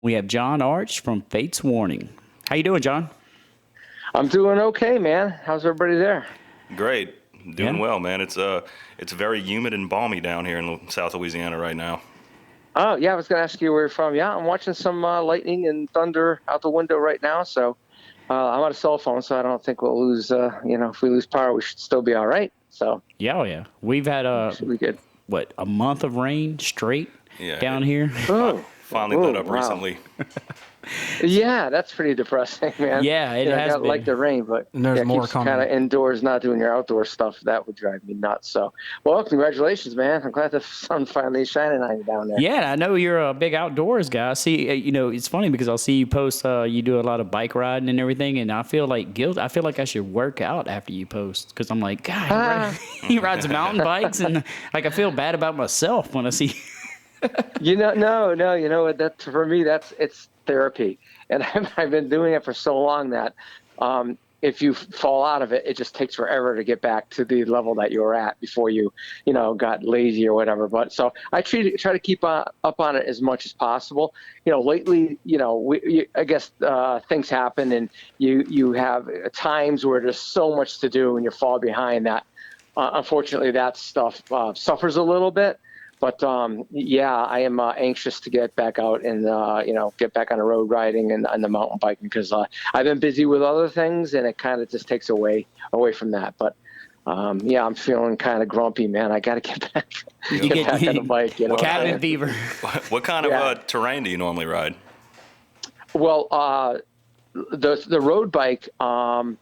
We have John Arch from Fate's Warning. How you doing, John? I'm doing okay, man. How's everybody there? Great. Doing Yeah. well, man. It's very humid and balmy down here in South Louisiana right now. Oh, yeah, I was going to ask you where you're from. Yeah, I'm watching some lightning and thunder out the window right now. So I'm on a cell phone, so I don't think we'll lose, if we lose power, we should still be all right. So Yeah, oh yeah. We've had should be good. a month of rain straight Yeah, down here. Oh, Finally let up wow. recently. Yeah, that's pretty depressing, man. Yeah, it has I been. like the rain, but And there's more keeps coming. kind of indoors, not doing your outdoor stuff. That would drive me nuts. So, well, congratulations, man. I'm glad the sun finally is shining on you down there. Yeah, I know you're a big outdoors guy. I see, it's funny because I'll see you post. You do a lot of bike riding and everything, and I feel like guilt. I feel like I should work out after you post because I'm like, God, he rides mountain bikes, and like I feel bad about myself when I see. No, you know what? That for me, it's therapy, and I've been doing it for so long that if you fall out of it, it just takes forever to get back to the level that you were at before you got lazy or whatever. But so I try to keep up on it as much as possible. Lately, I guess things happen, and you have times where there's so much to do and you fall behind that. Unfortunately, that stuff suffers a little bit. But I am anxious to get back out and get back on the road riding and the mountain biking because I've been busy with other things and it kind of just takes away from that. But I'm feeling kind of grumpy, man. I got to get back, back on the bike. Cabin fever. What kind of terrain do you normally ride? Well, the road bike, I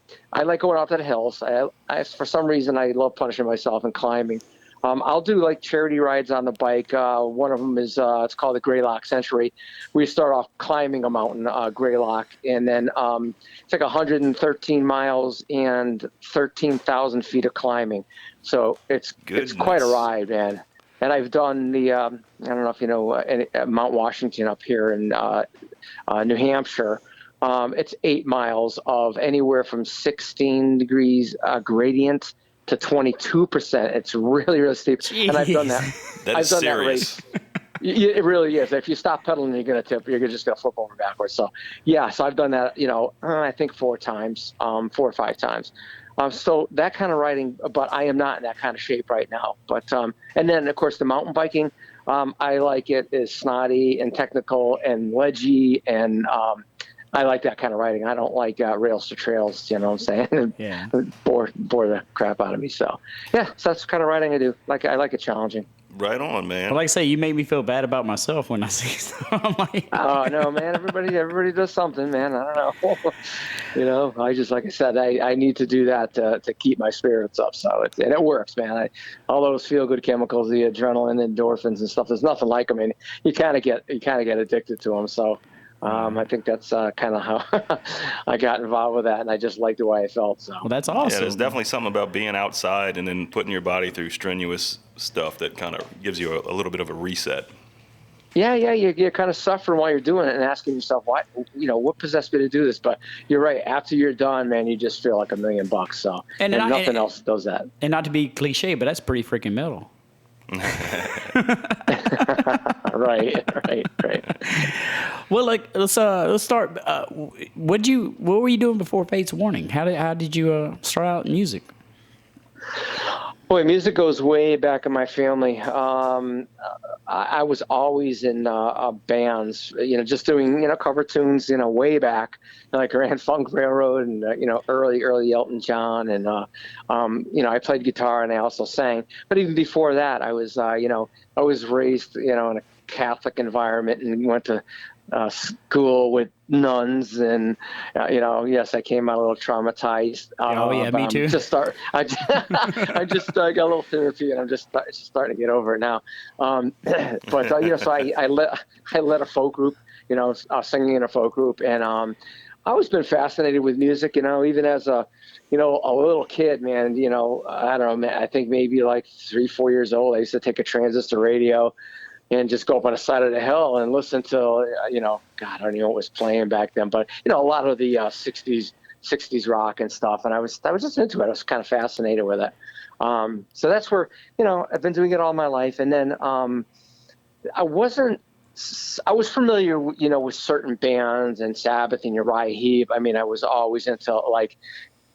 like going out to the hills. I for some reason I love punishing myself and climbing. I'll do like charity rides on the bike. One of them is it's called the Greylock Century. We start off climbing a mountain, Greylock, and then it's like 113 miles and 13,000 feet of climbing. So it's quite a ride, man. And I've done the I don't know if you know Mount Washington up here in New Hampshire. It's 8 miles of anywhere from 16 degrees gradient to 22%. It's really, really steep. Jeez. And I've done that. That is serious. That race. It really is. If you stop pedaling, you're going to tip. You're just going to flip over backwards. So, so I've done that, I think 4 or 5 times. So that kind of riding, but I am not in that kind of shape right now. But and then, of course, the mountain biking, I like it is snotty and technical and ledgy and I like that kind of riding. I don't like rails to trails, you know what I'm saying? Yeah. bore the crap out of me. So, so that's the kind of riding I do. I like it challenging. Right on, man. But like I say, you make me feel bad about myself when I see stuff. I'm like, Oh no, man! Everybody does something, man. I don't know. I just like I said, I need to do that to keep my spirits up. So and it works, man. All those feel good chemicals, the adrenaline, endorphins, and stuff. There's nothing like them. I mean, you kind of get addicted to them. So. I think that's kind of how I got involved with that, and I just liked the way I felt. So. well, that's awesome. Yeah, there's definitely something about being outside and then putting your body through strenuous stuff that kind of gives you a little bit of a reset. Yeah, you're kind of suffering while you're doing it and asking yourself, what possessed me to do this? But you're right. After you're done, man, you just feel like $1,000,000. So, and nothing else does that. And not to be cliche, but that's pretty freaking metal. Right. Well, let's start. What were you doing before Fate's Warning? How did you start out in music? Boy, music goes way back in my family. I was always in bands, just doing cover tunes, way back, like Grand Funk Railroad and early Elton John, and I played guitar and I also sang. But even before that, I was I was raised in a Catholic environment and went to school with nuns, and yes, I came out a little traumatized. Me too. I just got a little therapy, and I'm just starting to get over it now. So I led a folk group, singing in a folk group, and I've always been fascinated with music, even as a little kid, man. I don't know, man. I think maybe like 3-4 years old, I used to take a transistor radio and just go up on the side of the hill and listen to, God, I don't know what was playing back then, but, a lot of the 60s rock and stuff. And I was just into it. I was kind of fascinated with it. So that's where, I've been doing it all my life. And then I wasn't I was familiar, with certain bands and Sabbath and Uriah Heep. I mean, I was always into like,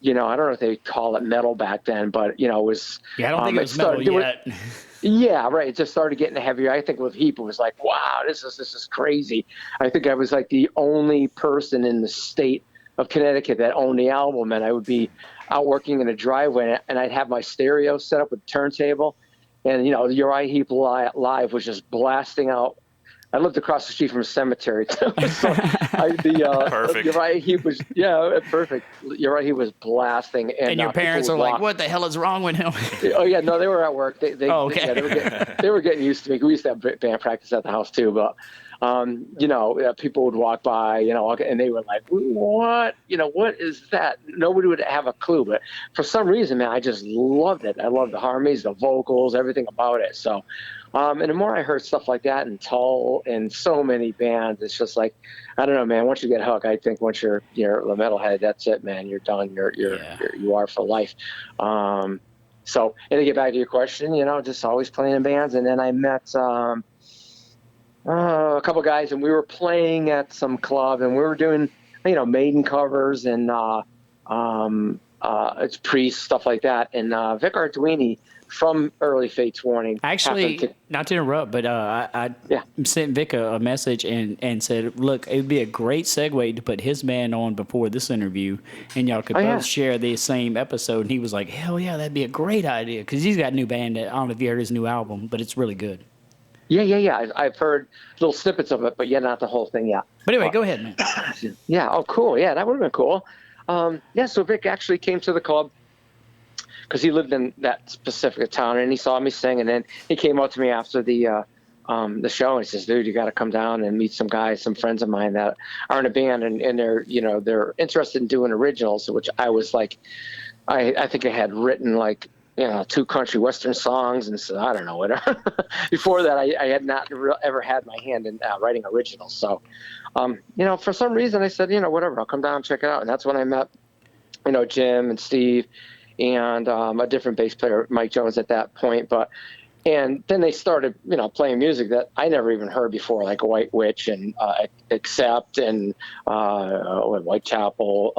I don't know if they call it metal back then, but it was. Yeah, I don't think it was metal yet. Yeah, right. It just started getting heavier. I think with Heap, it was like, wow, this is crazy. I think I was like the only person in the state of Connecticut that owned the album, and I would be out working in a driveway, and I'd have my stereo set up with a turntable, and Uriah Heep live was just blasting out. I lived across the street from a cemetery too. So Perfect. Uriah Heep was perfect. Uriah Heep was blasting, And your parents are like, "What the hell is wrong with him?" Oh yeah, no, they were at work. They okay. They were getting used to me. We used to have band practice at the house too, but people would walk by, and they were like, "What? What is that?" Nobody would have a clue, but for some reason, man, I just loved it. I loved the harmonies, the vocals, everything about it. So. And the more I heard stuff like that and Tull and so many bands, it's just like, I don't know, man. Once you get hooked, I think once you're a metalhead, that's it, man. You're done. You are for life. So, and to get back to your question, just always playing in bands. And then I met a couple guys, and we were playing at some club, and we were doing, Maiden covers and it's Priest, stuff like that. And Vic Arduini from early Fates Warning. Actually, not to interrupt, but I sent Vic a message and said, look, it would be a great segue to put his band on before this interview, and y'all could both share the same episode. And he was like, hell yeah, that'd be a great idea, because he's got a new band. I don't know if you heard his new album, but it's really good. Yeah. I've heard little snippets of it, but not the whole thing yet. But anyway, go ahead, man. Yeah, oh, cool. Yeah, that would have been cool. So Vic actually came to the club, because he lived in that specific town, and he saw me sing, and then he came up to me after the show, and he says, "Dude, you got to come down and meet some guys, some friends of mine that are in a band, and they're interested in doing originals," which I was like, I think I had written like 2 country western songs, and so I don't know whatever. Before that, I had not ever had my hand in writing originals, so for some reason I said, whatever, I'll come down and check it out, and that's when I met Jim and Steve. And a different bass player, Mike Jones, at that point. And then they started, playing music that I never even heard before, like White Witch and Accept and Whitechapel.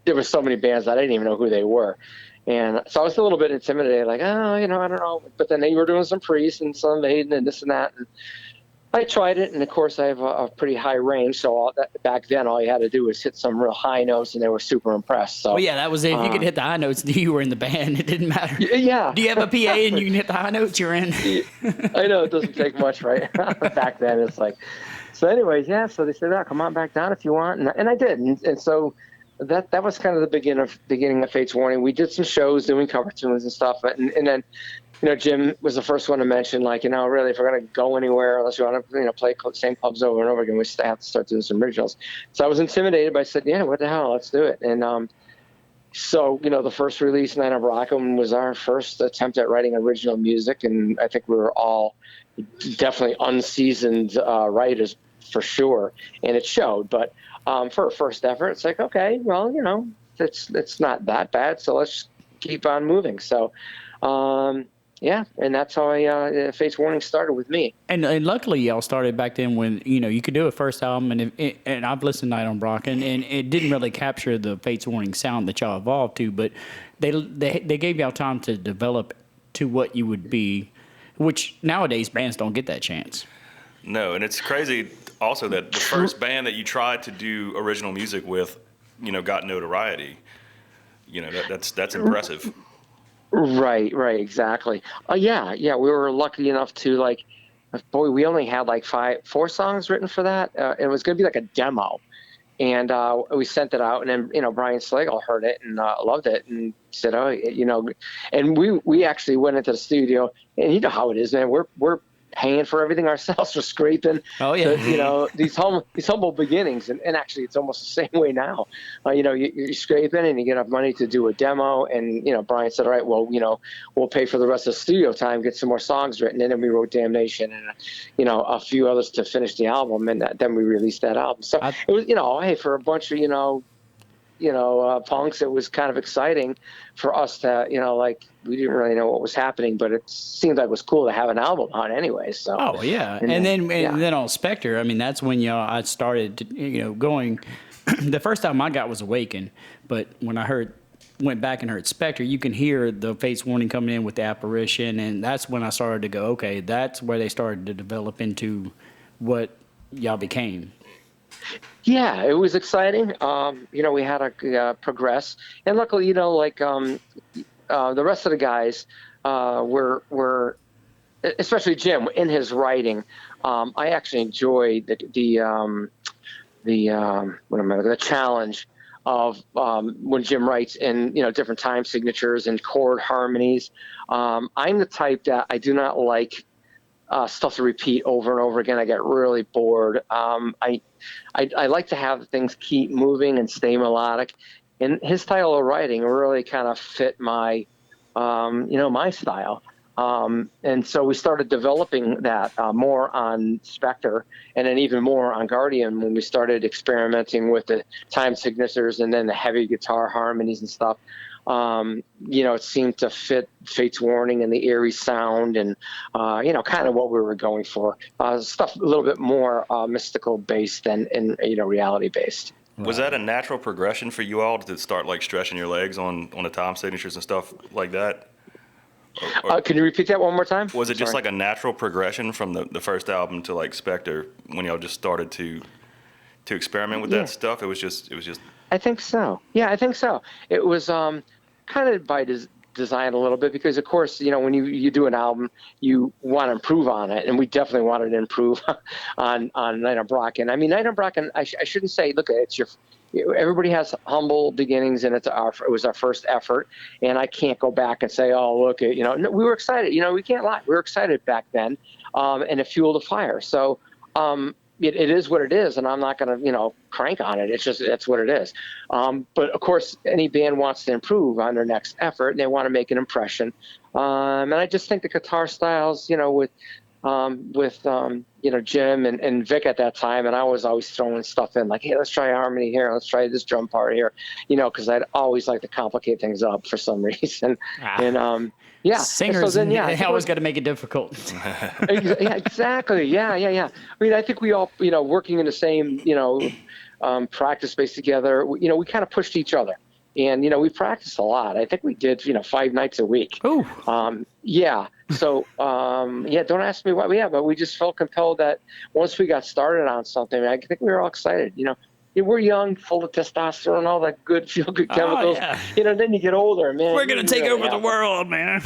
There were so many bands that I didn't even know who they were. And so I was a little bit intimidated, like, I don't know. But then they were doing some Priest and some Maiden and this and that. And I tried it, and of course I have a pretty high range, so back then all you had to do was hit some real high notes, and they were super impressed. So, well, yeah, that was it. If you could hit the high notes, you were in the band. It didn't matter. Yeah. Do you have a PA and you can hit the high notes? You're in. I know it doesn't take much, right? Back then, it's like. So, anyways, so they said, come on back down if you want, and I did, and so that was kind of the beginning of Fates Warning. We did some shows doing cover tunes and stuff, and then. Jim was the first one to mention, like, really, if we're going to go anywhere, unless you want to, play same clubs over and over again, we have to start doing some originals. So I was intimidated, but I said, what the hell, let's do it. And so, the first release, Night of Rockham, was our first attempt at writing original music, and I think we were all definitely unseasoned writers for sure, and it showed. But for a first effort, it's like, okay, well, it's not that bad, so let's keep on moving. So, and that's how Fates Warning started with me. And luckily, y'all started back then when you could do a first album, and I've listened to Night on Brocken, and it didn't really capture the Fates Warning sound that y'all evolved to, but they gave y'all time to develop to what you would be, which nowadays bands don't get that chance. No, and it's crazy also that the first band that you tried to do original music with, got notoriety. That's impressive. Right, exactly. We were lucky enough to we only had 4 songs written for that. It was going to be like a demo, and we sent it out, and then Brian Slagle heard it and loved it and said, and we actually went into the studio, and you know how it is, man. We're paying for everything ourselves, for scraping. Oh yeah. These humble beginnings, and actually it's almost the same way now. You're scraping and you get enough money to do a demo, and Brian said, all right, well, we'll pay for the rest of the studio time, get some more songs written, and then we wrote Damnation and a few others to finish the album, and then we released that album. So it was hey, for a bunch of punks, it was kind of exciting for us to, like, we didn't really know what was happening, but it seemed like it was cool to have an album on anyway. So, Oh yeah, and then on Spectre, I mean that's when I started going. The first time I got was Awaken, but when I went back and heard Spectre, you can hear the Fates Warning coming in with the apparition, and that's when I started to go, okay, that's where they started to develop into what y'all became. Yeah, it was exciting. We had to progress, and luckily, the rest of the guys were, especially Jim, in his writing. I actually enjoyed the challenge of when Jim writes in different time signatures and chord harmonies. I'm the type that I do not like stuff to repeat over and over again. I get really bored. I like to have things keep moving and stay melodic, and his style of writing really kind of fit my my style. And so we started developing that more on Spectre, and then even more on Guardian when we started experimenting with the time signatures and then the heavy guitar harmonies and stuff. It seemed to fit Fate's Warning and the eerie sound and, kind of what we were going for. Stuff a little bit more mystical based than reality based. Was that a natural progression for you all to start like stretching your legs on the time signatures and stuff like that? Can you repeat that one more time? Was it just like a natural progression from the first album to like Spectre when y'all just started to experiment with that stuff? It was just. I think so. Yeah, I think so. It was kind of by design a little bit because, of course, when you do an album, you want to improve on it, and we definitely wanted to improve on Night on Brocken. I mean, Night on Brocken, I shouldn't say, look, it's everybody has humble beginnings, and it was our first effort, and I can't go back and say, oh, look, we were excited. We can't lie. We were excited back then, and it fueled a fire. So it is what it is, and I'm not going to, crank on it. It's what it is. But of course, any band wants to improve on their next effort, and they want to make an impression. And I just think the guitar styles, with Jim and Vic at that time, and I was always throwing stuff in like, hey, let's try harmony here, let's try this drum part here, because I'd always like to complicate things up for some reason. And yeah, singers, so then, they always got to make it difficult. Yeah, exactly. Yeah. I mean, I think we all, working in the same, practice space together, we kind of pushed each other. And, we practiced a lot. I think we did, 5 nights a week. Ooh. Yeah. So, don't ask me why. But we just felt compelled that once we got started on something, I think we were all excited. We're young, full of testosterone, all that good, feel-good chemicals. Yeah. Then you get older, man. We're going to take over the world, man.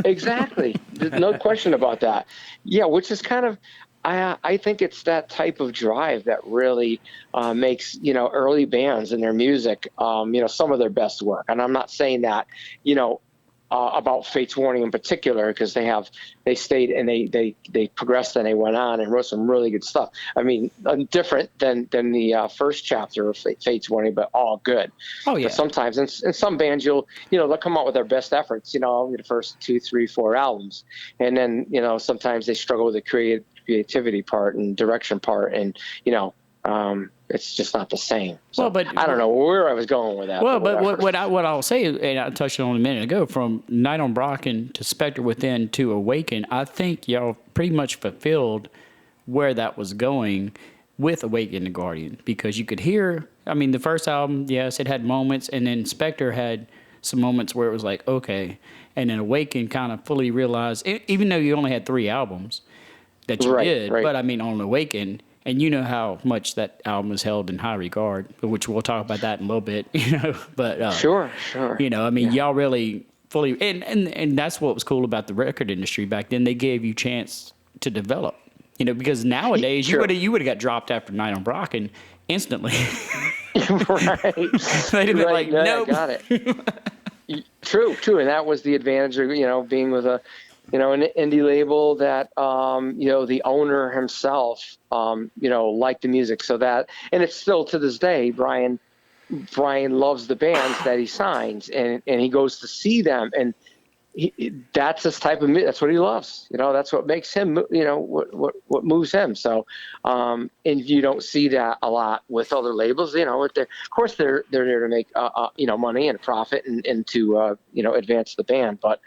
Exactly. There's no question about that. Yeah, which is kind of, I think it's that type of drive that really makes, early bands and their music, some of their best work. And I'm not saying that, about Fates Warning in particular, because they stayed and they progressed and they went on and wrote some really good stuff. I mean, different than the first chapter of Fates Warning, but all good. Oh yeah. But sometimes in some bands they'll come out with their best efforts, the first 2, 3, 4 albums, and then sometimes they struggle with the creativity part and direction part, and it's just not the same. So, well, but I don't know where I was going with that. Well, but what I'll say, and I touched on a minute ago, from Night on Brocken to Spectre Within to Awaken, I think y'all pretty much fulfilled where that was going with Awaken and Guardian, because you could hear, I mean, the first album, yes, it had moments, and then Spectre had some moments where it was like, okay, and then Awaken kind of fully realized, even though you only had 3 albums that you did, but I mean, on Awaken, and you know how much that album is held in high regard, which we'll talk about that in a little bit, but sure. I mean, y'all really fully, and that's what was cool about the record industry back then. They gave you chance to develop, because nowadays you would have got dropped after Night on Brocken instantly. Right. They'd have been like, nope. I got it. True, and that was the advantage of being with an indie label that the owner himself liked the music, so that, and it's still to this day, Brian loves the bands that he signs, and he goes to see them, and that's his type of music. That's what he loves. That's what makes him, what moves him. So, and you don't see that a lot with other labels. Of course they're there to make, money and profit and to, advance the band. But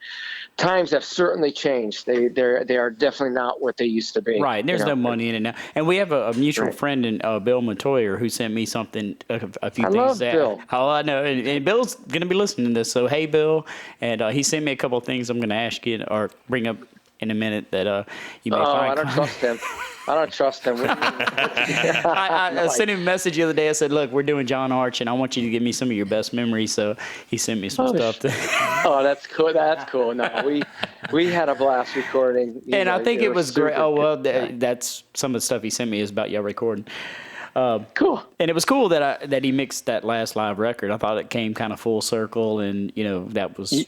times have certainly changed. They are definitely not what they used to be. Right, and there's no money in it now. And we have a mutual Right. friend in Bill Montoyer who sent me something, a few I things. love Bill. Oh, I know. And Bill's going to be listening to this. So, hey, Bill. And he sent me a couple of things I'm going to ask you or bring up in a minute that you may find. I don't trust him. I don't trust him. I sent him a message the other day. I said, look, we're doing John Arch, and I want you to give me some of your best memories. So he sent me some stuff. That's cool. That's cool. No, we had a blast recording. And I think it was great. Oh, well, that's some of the stuff he sent me is about y'all recording. Cool. And it was cool that he mixed that last live record. I thought it came kind of full circle, and that was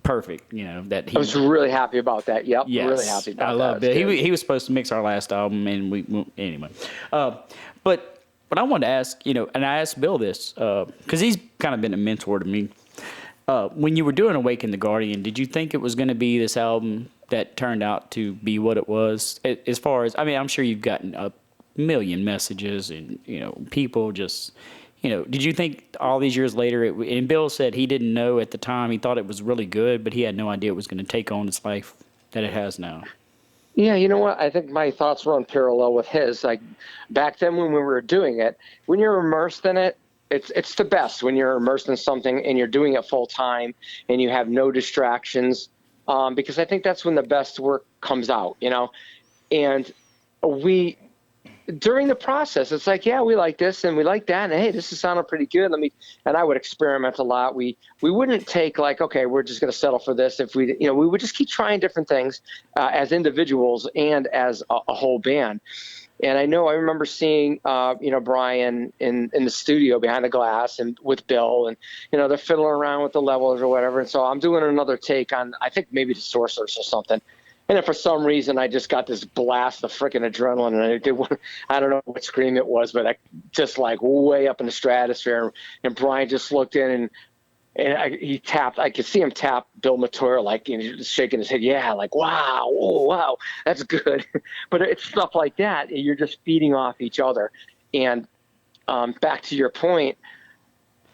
perfect. That he. I was really happy about that. Yep. Yes, really happy about that. I loved it. He was supposed to mix our last album, and we anyway. But I wanted to ask, and I asked Bill this because he's kind of been a mentor to me. When you were doing Awaken the Guardian, did you think it was going to be this album that turned out to be what it was? As far as, I'm sure you've gotten a million messages and, people just, did you think all these years later, and Bill said he didn't know at the time, he thought it was really good, but he had no idea it was going to take on its life that it has now. Yeah, you know what? I think my thoughts run parallel with his. Like back then when we were doing it, when you're immersed in it, it's the best when you're immersed in something and you're doing it full time and you have no distractions, because I think that's when the best work comes out, And during the process, it's like, yeah, we like this and we like that, and hey, this is sounding pretty good. And I would experiment a lot. We wouldn't take like, okay, we're just going to settle for this. If we would just keep trying different things as individuals and as a whole band. And I remember seeing, Brian in the studio behind the glass and with Bill, and, they're fiddling around with the levels or whatever. And so I'm doing another take on, I think maybe the Sorceress or something. And then for some reason, I just got this blast of freaking adrenaline, and I did one, I don't know what scream it was, but I just like way up in the stratosphere. And Brian just looked in and he tapped. I could see him tap Bill Montoyer, like, just shaking his head. Yeah, like, wow, oh, wow, that's good. But it's stuff like that. You're just feeding off each other. And back to your point,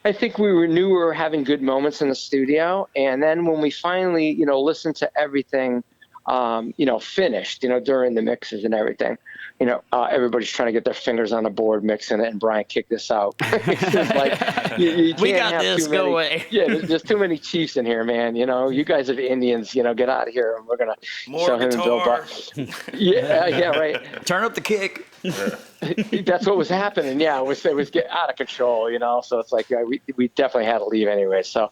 I think we knew we were having good moments in the studio. And then when we finally, listened to everything, finished, during the mixes and everything, everybody's trying to get their fingers on the board mixing it, and Brian kicked this out. It's just like, you can't we got have this, too many, go away. Yeah, there's too many chiefs in here, man. You guys are Indians, get out of here, and we're going to show him and Bill Buck. Yeah, right. Turn up the kick. That's what was happening. Yeah, it was getting out of control, so it's like, we definitely had to leave anyway. So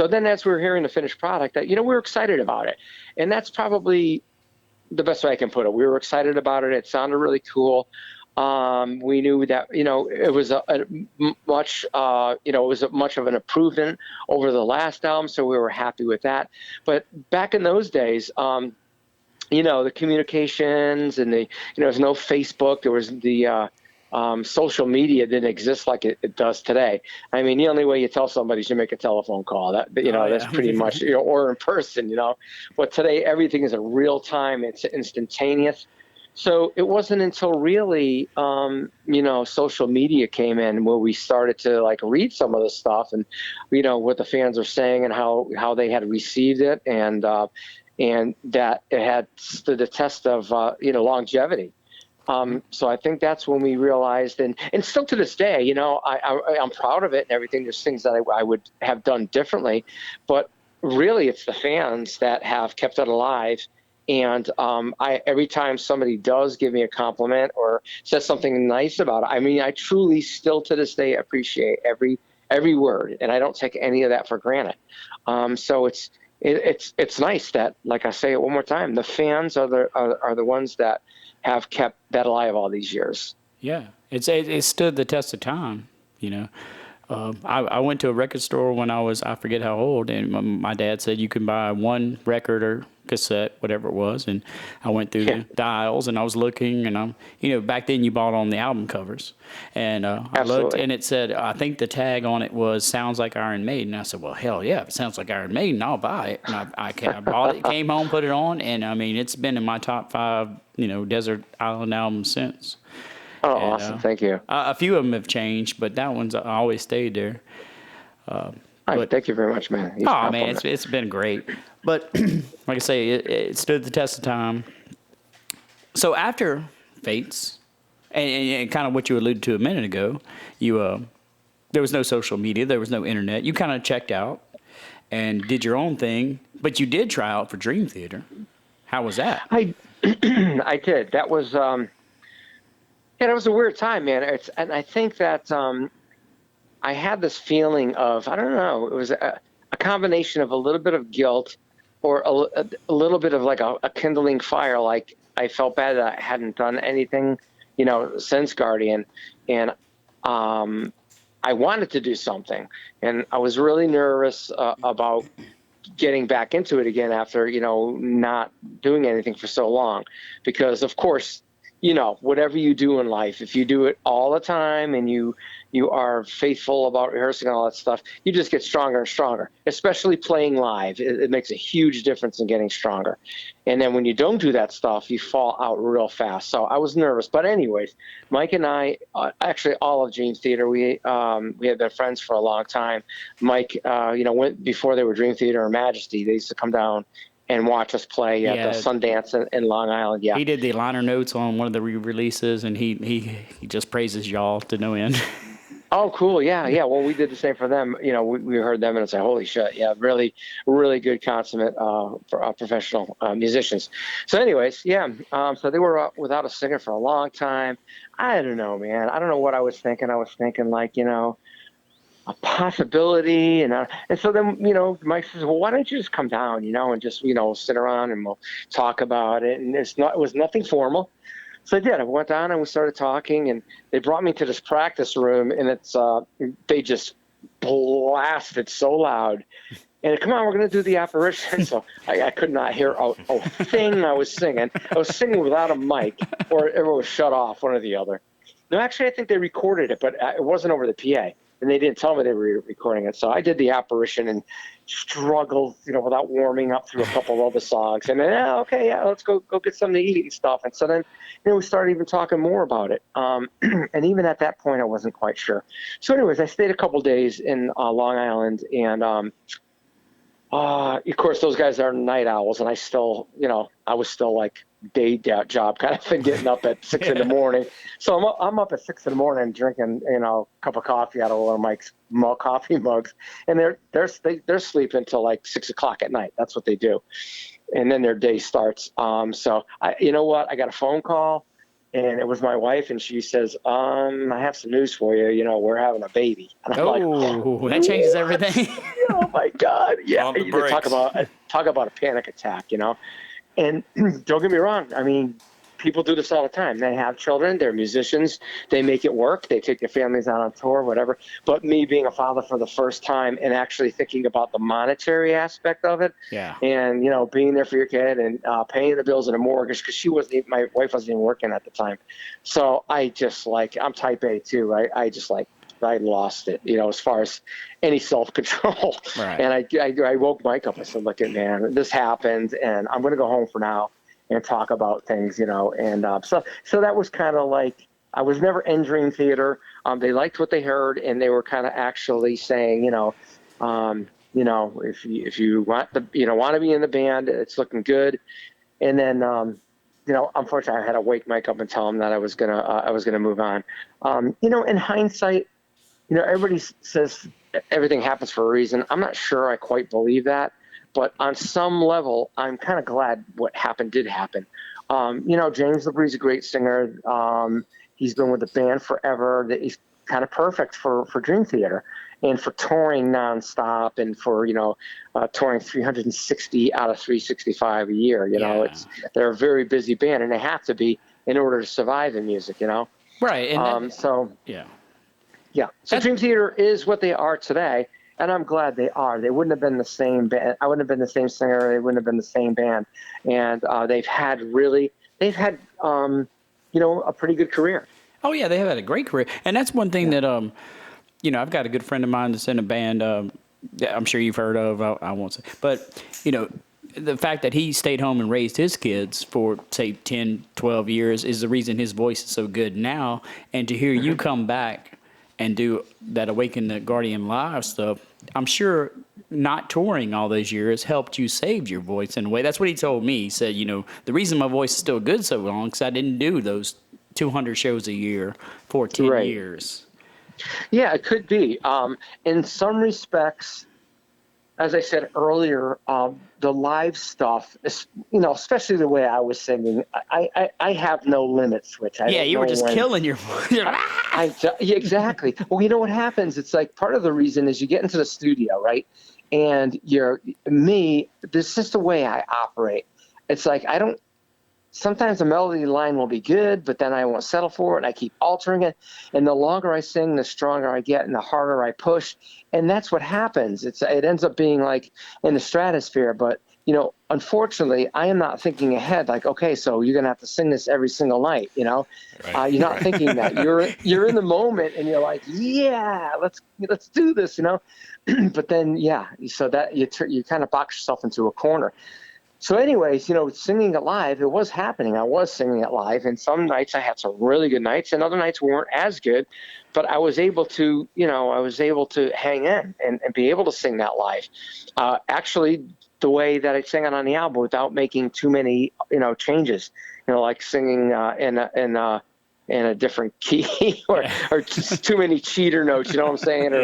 then as we were hearing the finished product, that, we were excited about it. And that's probably the best way I can put it. We were excited about it. It sounded really cool. We knew that, it was much of an improvement over the last album. So we were happy with that. But back in those days, the communications and there was no Facebook. There was the social media didn't exist like it does today. I mean, the only way you tell somebody is you make a telephone call. That's pretty much, or in person, But today everything is in real time. It's instantaneous. So it wasn't until really, social media came in where we started to like read some of the stuff and, what the fans are saying and how they had received it and that it had stood the test of, longevity. So I think that's when we realized, and still to this day, I'm proud of it and everything. There's things that I would have done differently, but really it's the fans that have kept it alive. And every time somebody does give me a compliment or says something nice about it, I truly still to this day appreciate every word, and I don't take any of that for granted. So it's nice that, like I say it one more time, the fans are the ones that have kept that alive all these years. Yeah, it stood the test of time, I went to a record store when I forget how old, and my dad said you can buy one record or cassette, whatever it was, and I went through Yeah. the aisles and I was looking, and back then you bought on the album covers, and I looked Absolutely. and it said, I think the tag on it was "Sounds Like Iron Maiden." I said, well, hell yeah, if it sounds like Iron Maiden, I'll buy it. And I bought it, came home, put it on, and I mean it's been in my top 5, desert island albums since. Oh, And, awesome. Thank you. a few of them have changed, but that one's always stayed there. Thank you very much, man. Huge Oh man, compliment. it's been great. But like I say, it stood the test of time. So after Fates, and kind of what you alluded to a minute ago, there was no social media, there was no internet. You kind of checked out and did your own thing, but you did try out for Dream Theater. How was that? I I did. That was that was a weird time, man. And I think that I had this feeling of, I don't know, it was a combination of a little bit of guilt or a little bit of like a kindling fire. Like I felt bad that I hadn't done anything, since Guardian. And I wanted to do something. And I was really nervous about getting back into it again after, not doing anything for so long. Because, of course, whatever you do in life, if you do it all the time and you are faithful about rehearsing and all that stuff, you just get stronger and stronger, especially playing live. It makes a huge difference in getting stronger. And then when you don't do that stuff, you fall out real fast. So I was nervous. But anyways, Mike and I, actually all of Dream Theater, we had been friends for a long time. Mike, went before they were Dream Theater or Majesty. They used to come down and watch us play at the Sundance in Long Island. Yeah, he did the liner notes on one of the re-releases, and he just praises y'all to no end. Oh, cool. Yeah. Well, we did the same for them. We heard them and it's like, holy shit. Yeah, really, really good consummate professional musicians. So anyways, yeah. So they were without a singer for a long time. I don't know, man. I don't know what I was thinking. I was thinking like, a possibility. And so then, Mike says, well, why don't you just come down, and just, sit around and we'll talk about it. And it was nothing formal. So I did. I went down and we started talking, and they brought me to this practice room, and they just blasted so loud. And come on, we're going to do the apparition. So I could not hear a thing I was singing. I was singing without a mic, or it was shut off, one or the other. No, actually, I think they recorded it, but it wasn't over the PA. And they didn't tell me they were recording it. So I did the apparition and struggled, without warming up through a couple of other songs. And then, let's go get something to eat and stuff. And so then, we started even talking more about it. And even at that point, I wasn't quite sure. So anyways, I stayed a couple days in Long Island. And, of course, those guys are night owls. And I still, I was still like day job kind of thing, getting up at 6 in the morning. So I'm up at 6 in the morning drinking, a cup of coffee out of one of Mike's coffee mugs, and they're sleeping till like 6 o'clock at night. That's what they do, and then their day starts. So you know what? I got a phone call, and it was my wife, and she says, "I have some news for you. We're having a baby." And I'm like, that changes everything. Oh my God! Yeah, the you can talk about a panic attack. And don't get me wrong. I mean, people do this all the time. They have children. They're musicians. They make it work. They take their families out on tour, whatever. But me being a father for the first time and actually thinking about the monetary aspect of it, and being there for your kid and paying the bills and a mortgage, because my wife wasn't even working at the time. So I just I'm type A too. I lost it, as far as any self-control. Right. And I woke Mike up. I said, look, man, this happened, and I'm going to go home for now and talk about things, And so that was kind of like, I was never in Dream Theater. They liked what they heard, and they were kind of actually saying, if you want to be in the band, it's looking good. And then, unfortunately, I had to wake Mike up and tell him that I was gonna move on. In hindsight, everybody says everything happens for a reason. I'm not sure I quite believe that, but on some level, I'm kind of glad what happened did happen. James LeBrie's a great singer. He's been with the band forever. He's kind of perfect for Dream Theater and for touring nonstop and for, touring 360 out of 365 a year. They're a very busy band, and they have to be in order to survive in music, Right. And so. yeah. Yeah. So Dream Theater is what they are today, and I'm glad they are. They wouldn't have been the same band. I wouldn't have been the same singer. They wouldn't have been the same band. And they've had a pretty good career. Oh yeah, they have had a great career, and that's one thing that I've got a good friend of mine that's in a band. That I'm sure you've heard of. I won't say, but the fact that he stayed home and raised his kids for say 10, 12 years is the reason his voice is so good now. And to hear you come back and do that Awaken the Guardian live stuff, I'm sure not touring all those years helped you save your voice in a way. That's what he told me. He said, the reason my voice is still good so long because I didn't do those 200 shows a year for 10 years. Yeah, it could be. In some respects, as I said earlier, the live stuff, especially the way I was singing, I have no limit switch. You were just killing your voice. Exactly. Well, you know what happens? It's like part of the reason is you get into the studio, right? And this is just the way I operate. It's like sometimes a melody line will be good, but then I won't settle for it, and I keep altering it. And the longer I sing, the stronger I get, and the harder I push. And that's what happens. It ends up being like in the stratosphere. But unfortunately, I am not thinking ahead. Like, okay, so you're gonna have to sing this every single night. Right. You're not thinking that. You're in the moment, and you're like, yeah, let's do this. But then, so that you kind of box yourself into a corner. So anyways, singing it live, it was happening. I was singing it live, and some nights I had some really good nights, and other nights weren't as good. But I was able to, hang in and be able to sing that live. Actually, the way that I sang it on the album without making too many, changes, like singing in a different key or just too many cheater notes, you know what I'm saying?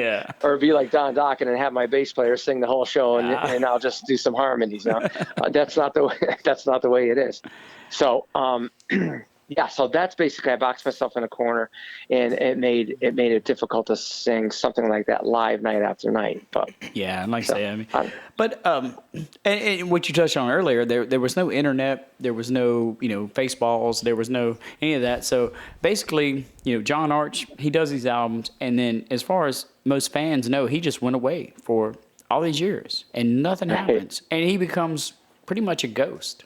Or be like Don Dokken and have my bass player sing the whole show and I'll just do some harmonies. That's not the way it is. So, so that's basically, I boxed myself in a corner, and it made it difficult to sing something like that live night after night. But and like I say, and what you touched on earlier, there was no internet, there was no Faceballs, there was no any of that. So basically, John Arch, he does these albums, and then as far as most fans know, he just went away for all these years, and nothing happens, and he becomes pretty much a ghost.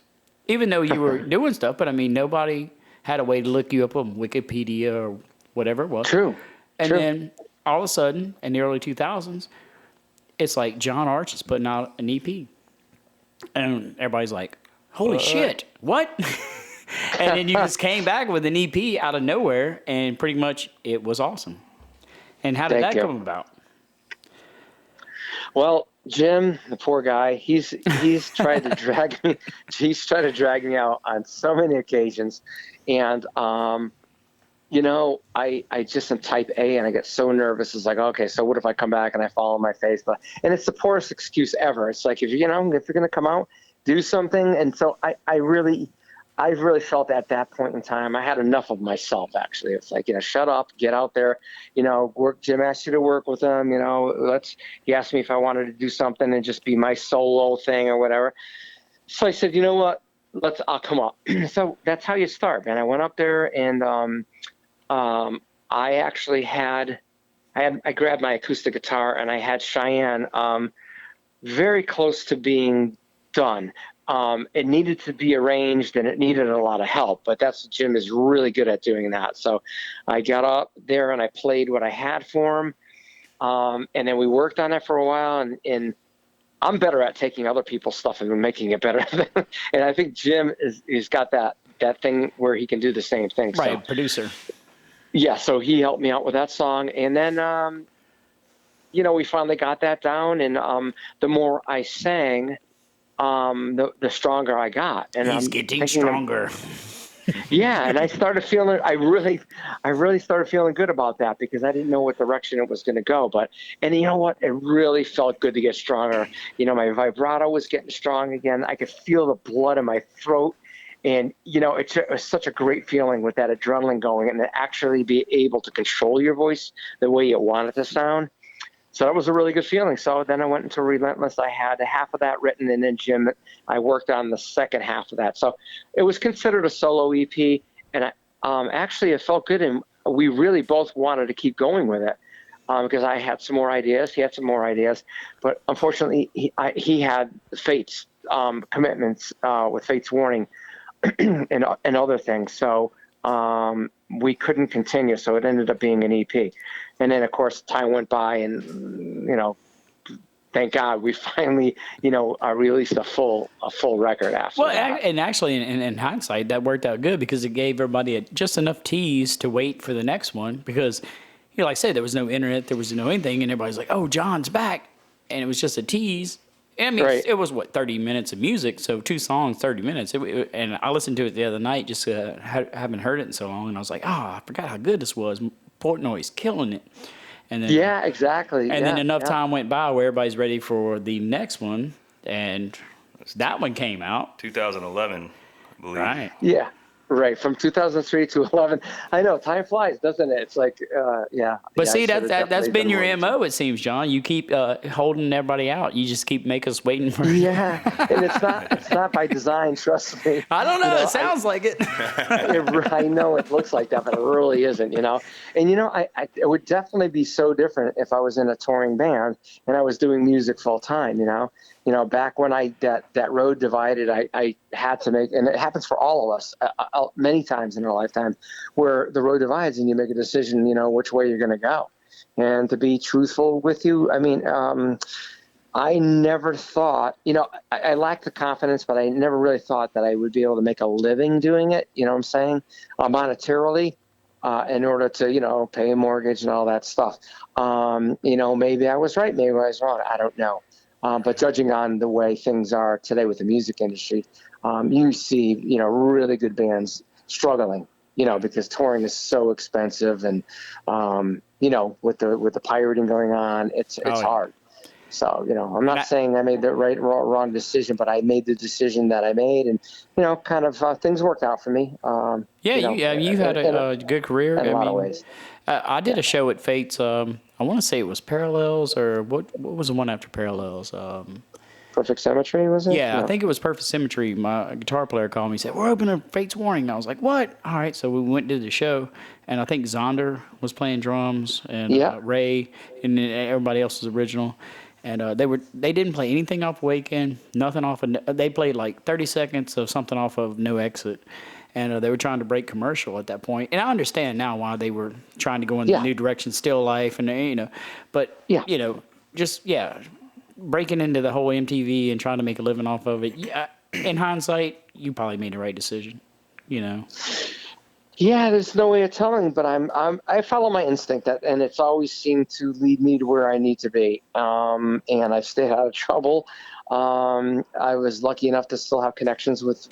Even though you were doing stuff, but nobody had a way to look you up on Wikipedia or whatever it was. True. And then all of a sudden, in the early 2000s, it's like John Arch is putting out an EP. And everybody's like, holy shit, what? And then you just came back with an EP out of nowhere, and pretty much it was awesome. And how did that come about? Well, Jim, the poor guy, he's tried to drag me. He's tried to drag me out on so many occasions, and I just am type A, and I get so nervous. It's like, okay, so what if I come back and I fall on my face? And it's the poorest excuse ever. It's like if you're gonna come out, do something. And so I've really felt at that point in time, I had enough of myself, actually. It's like, shut up, get out there, work. Jim asked you to work with him, he asked me if I wanted to do something and just be my solo thing or whatever. So I said, you know what, I'll come up. So that's how you start, man. I went up there, and I actually I grabbed my acoustic guitar, and I had Cheyenne very close to being done. It needed to be arranged, and it needed a lot of help, but Jim is really good at doing that. So I got up there and I played what I had for him. And then we worked on it for a while, and I'm better at taking other people's stuff and making it better. And I think Jim he's got that thing where he can do the same thing. Right. So, Producer. Yeah. So he helped me out with that song. And then, we finally got that down, and the more I sang, the stronger I got. And he's getting stronger. And I started feeling, I really started feeling good about that, because I didn't know what direction it was going to go. And you know what? It really felt good to get stronger. My vibrato was getting strong again. I could feel the blood in my throat. And, it was such a great feeling with that adrenaline going, and to actually be able to control your voice the way you want it to sound. So that was a really good feeling. So then I went into Relentless. I had half of that written, and then Jim, I worked on the second half of that. So it was considered a solo EP, and actually it felt good, and we really both wanted to keep going with it. because I had some more ideas. He had some more ideas, but unfortunately, he had Fate's commitments with Fate's Warning and other things. So we couldn't continue. So it ended up being an EP. And then, of course, time went by, and thank God we finally, released a full record after that. And actually, in hindsight, that worked out good because it gave everybody just enough tease to wait for the next one. Because, like I said, there was no internet, there was no anything, and everybody's like, "Oh, John's back," and it was just a tease. I mean, Right. it was 30 minutes of music, so 2 songs, 30 minutes. And I listened to it the other night, just haven't heard it in so long, and I was like, I forgot how good this was. Portnoy's killing it. And then, Yeah, exactly. And then enough time went by where everybody's ready for the next one, and that one came out. 2011, I believe. Right. Yeah. Right, from 2003 to 11. I know, time flies, doesn't it? It's like, yeah. But yeah, see, that's been your MO, it seems, John. You keep holding everybody out. You just keep making us waiting for. Yeah, and it's not by design. Trust me. I don't know. It sounds like it. I know it looks like that, but it really isn't. And it would definitely be so different if I was in a touring band and I was doing music full time. Back when that road divided, I had to make, and it happens for all of us many times in our lifetime, where the road divides and you make a decision, which way you're going to go. And to be truthful with you, I mean, I never thought, I lacked the confidence, but I never really thought that I would be able to make a living doing it. You know what I'm saying? Monetarily, in order to, pay a mortgage and all that stuff. Maybe I was right, maybe I was wrong. I don't know. But judging on the way things are today with the music industry, you see, really good bands struggling, because touring is so expensive, and with the pirating going on, it's hard. So, I'm not saying I made the right or wrong decision, but I made the decision that I made, and things worked out for me. You've had a good career in a lot of ways. I did a show at Fate's. I want to say it was Parallels, or what was the one after Parallels? Perfect Symmetry, was it? Yeah, No. I think it was Perfect Symmetry. My guitar player called me and said, "We're opening Fate's Warning." And I was like, "What?" All right, so we went to the show, and I think Zonder was playing drums, and Ray, and then everybody else was original. And they didn't play anything off Awaken, nothing off of. They played like 30 seconds of something off of No Exit. And they were trying to break commercial at that point. And I understand now why they were trying to go in the new direction, Still Life, and but breaking into the whole MTV and trying to make a living off of it. Yeah, in hindsight, you probably made the right decision. Yeah, there's no way of telling, but I follow my instinct, and it's always seemed to lead me to where I need to be. And I've stayed out of trouble. I was lucky enough to still have connections with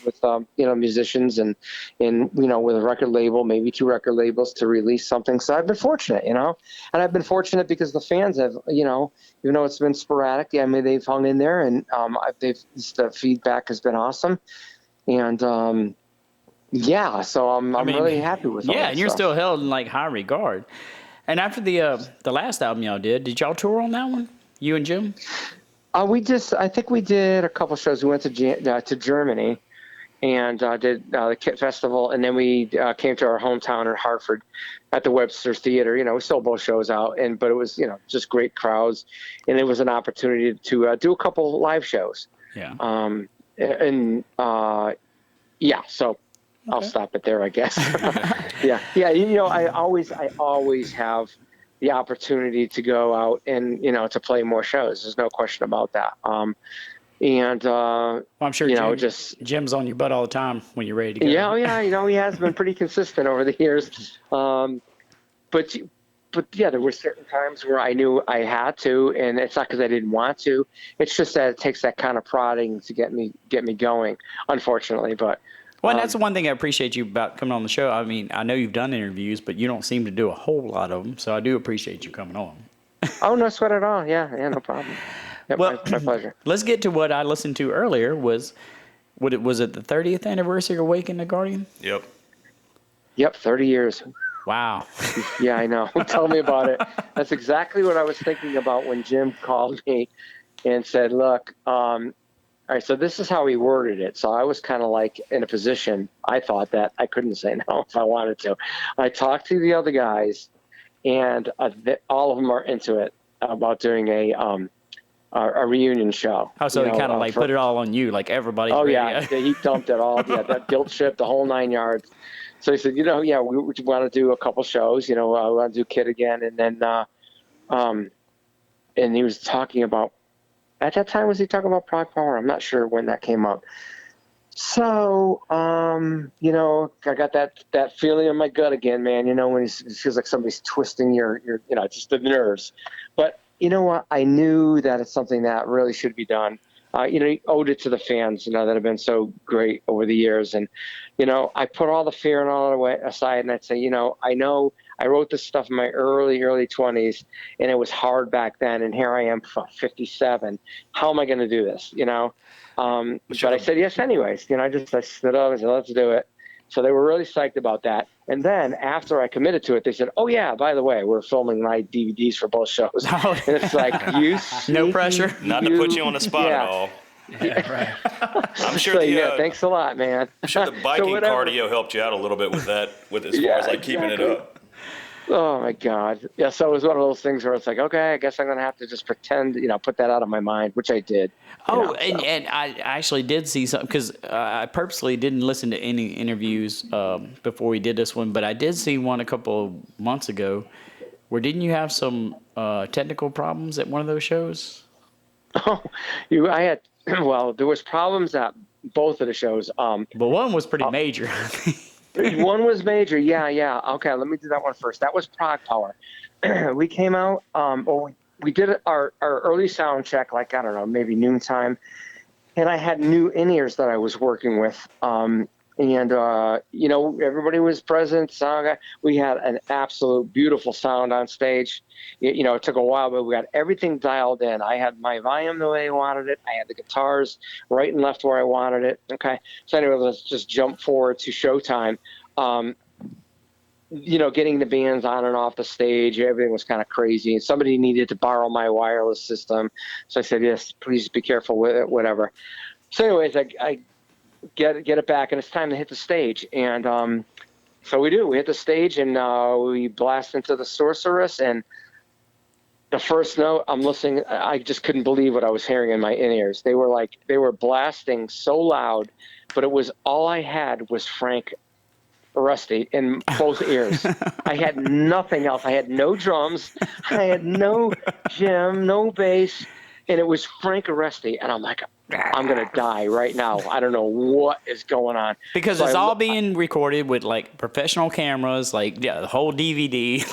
musicians and with a record label, maybe 2 record labels, to release something. So I've been fortunate, and I've been fortunate because the fans have, even though it's been sporadic, they've hung in there, and the feedback has been awesome. And so I'm really happy with all that and you're stuff. still held in like high regard. And after the last album y'all did y'all tour on that one? You and Jim? I think we did a couple shows. We went to Germany and did the Kit Festival, and then we came to our hometown in Hartford at the Webster Theater. We sold both shows out, but it was just great crowds, and it was an opportunity to do a couple live shows. Yeah. So I'll stop it there, I guess. Yeah. I always have the opportunity to go out and to play more shows. There's no question about that. I'm sure Jim's on your butt all the time when you're ready to go. Yeah, he has been pretty consistent over the years. But there were certain times where I knew I had to, and it's not because I didn't want to. It's just that it takes that kind of prodding to get me going, unfortunately. But and that's the one thing I appreciate you about coming on the show. I mean, I know you've done interviews, but you don't seem to do a whole lot of them, so I do appreciate you coming on. Oh, no sweat at all. Yeah, no problem. Yep, my pleasure. Let's get to what I listened to earlier. Was it the 30th anniversary of Awaken the Guardian? Yep, 30 years. Wow. Yeah, I know. Tell me about it. That's exactly what I was thinking about when Jim called me and said, look, all right, so this is how he worded it. So I was kind of like in a position, I thought that I couldn't say no if I wanted to. I talked to the other guys, and all of them are into it about doing a reunion show. Oh, so he kind of like put it all on you, like everybody's Oh ready. yeah, he dumped it all. Yeah, that guilt trip, the whole 9 yards. So he said, we want to do a couple shows. We want to do Kid again, and then and he was talking about. At that time, was he talking about Prague Power? I'm not sure when that came up. So, I got that feeling in my gut again, man. When it feels like somebody's twisting your just the nerves. But you know what? I knew that it's something that really should be done. He owed it to the fans, that have been so great over the years. And, I put all the fear and all the way aside, and I'd say, I know I wrote this stuff in my early 20s, and it was hard back then. And here I am, 57. How am I going to do this? But I said yes anyways. I stood up and said, let's do it. So they were really psyched about that. And then after I committed to it, they said, oh, yeah, by the way, we're filming my DVDs for both shows. Oh. And it's like, no pressure. Not to put you on the spot at all. Yeah, right. I'm sure thanks a lot, man. I'm sure the biking cardio helped you out a little bit with that, as far as keeping it up. Oh my God. Yeah. So it was one of those things where it's like, okay, I guess I'm going to have to just pretend, put that out of my mind, which I did. And I actually did see something, because I purposely didn't listen to any interviews before we did this one, but I did see one a couple of months ago where didn't you have some technical problems at one of those shows? Oh, I had, there was problems at both of the shows. But one was pretty major. One was major. Yeah. Okay, let me do that one first. That was Prague Power. We came out, we did our early sound check, I don't know, maybe noontime. And I had new in-ears that I was working with. Everybody was present. Sound guy. We had an absolute beautiful sound on stage. It took a while, but we got everything dialed in. I had my volume the way I wanted it. I had the guitars right and left where I wanted it. Okay. So anyway, let's just jump forward to showtime. Getting the bands on and off the stage, everything was kind of crazy. And somebody needed to borrow my wireless system. So I said, yes, please be careful with it, whatever. So anyways, I get it back, and it's time to hit the stage. And so we do. We hit the stage, and we blast into the Sorceress, and the first note I'm listening, I just couldn't believe what I was hearing in my in-ears. They were blasting so loud, but it was all I had was Frank Rusty in both ears. I had nothing else. I had no drums. I had no Jim, no bass, and it was Frank Rusty. And I'm like, I'm going to die right now. I don't know what is going on. Because it's all being recorded with professional cameras, the whole DVD.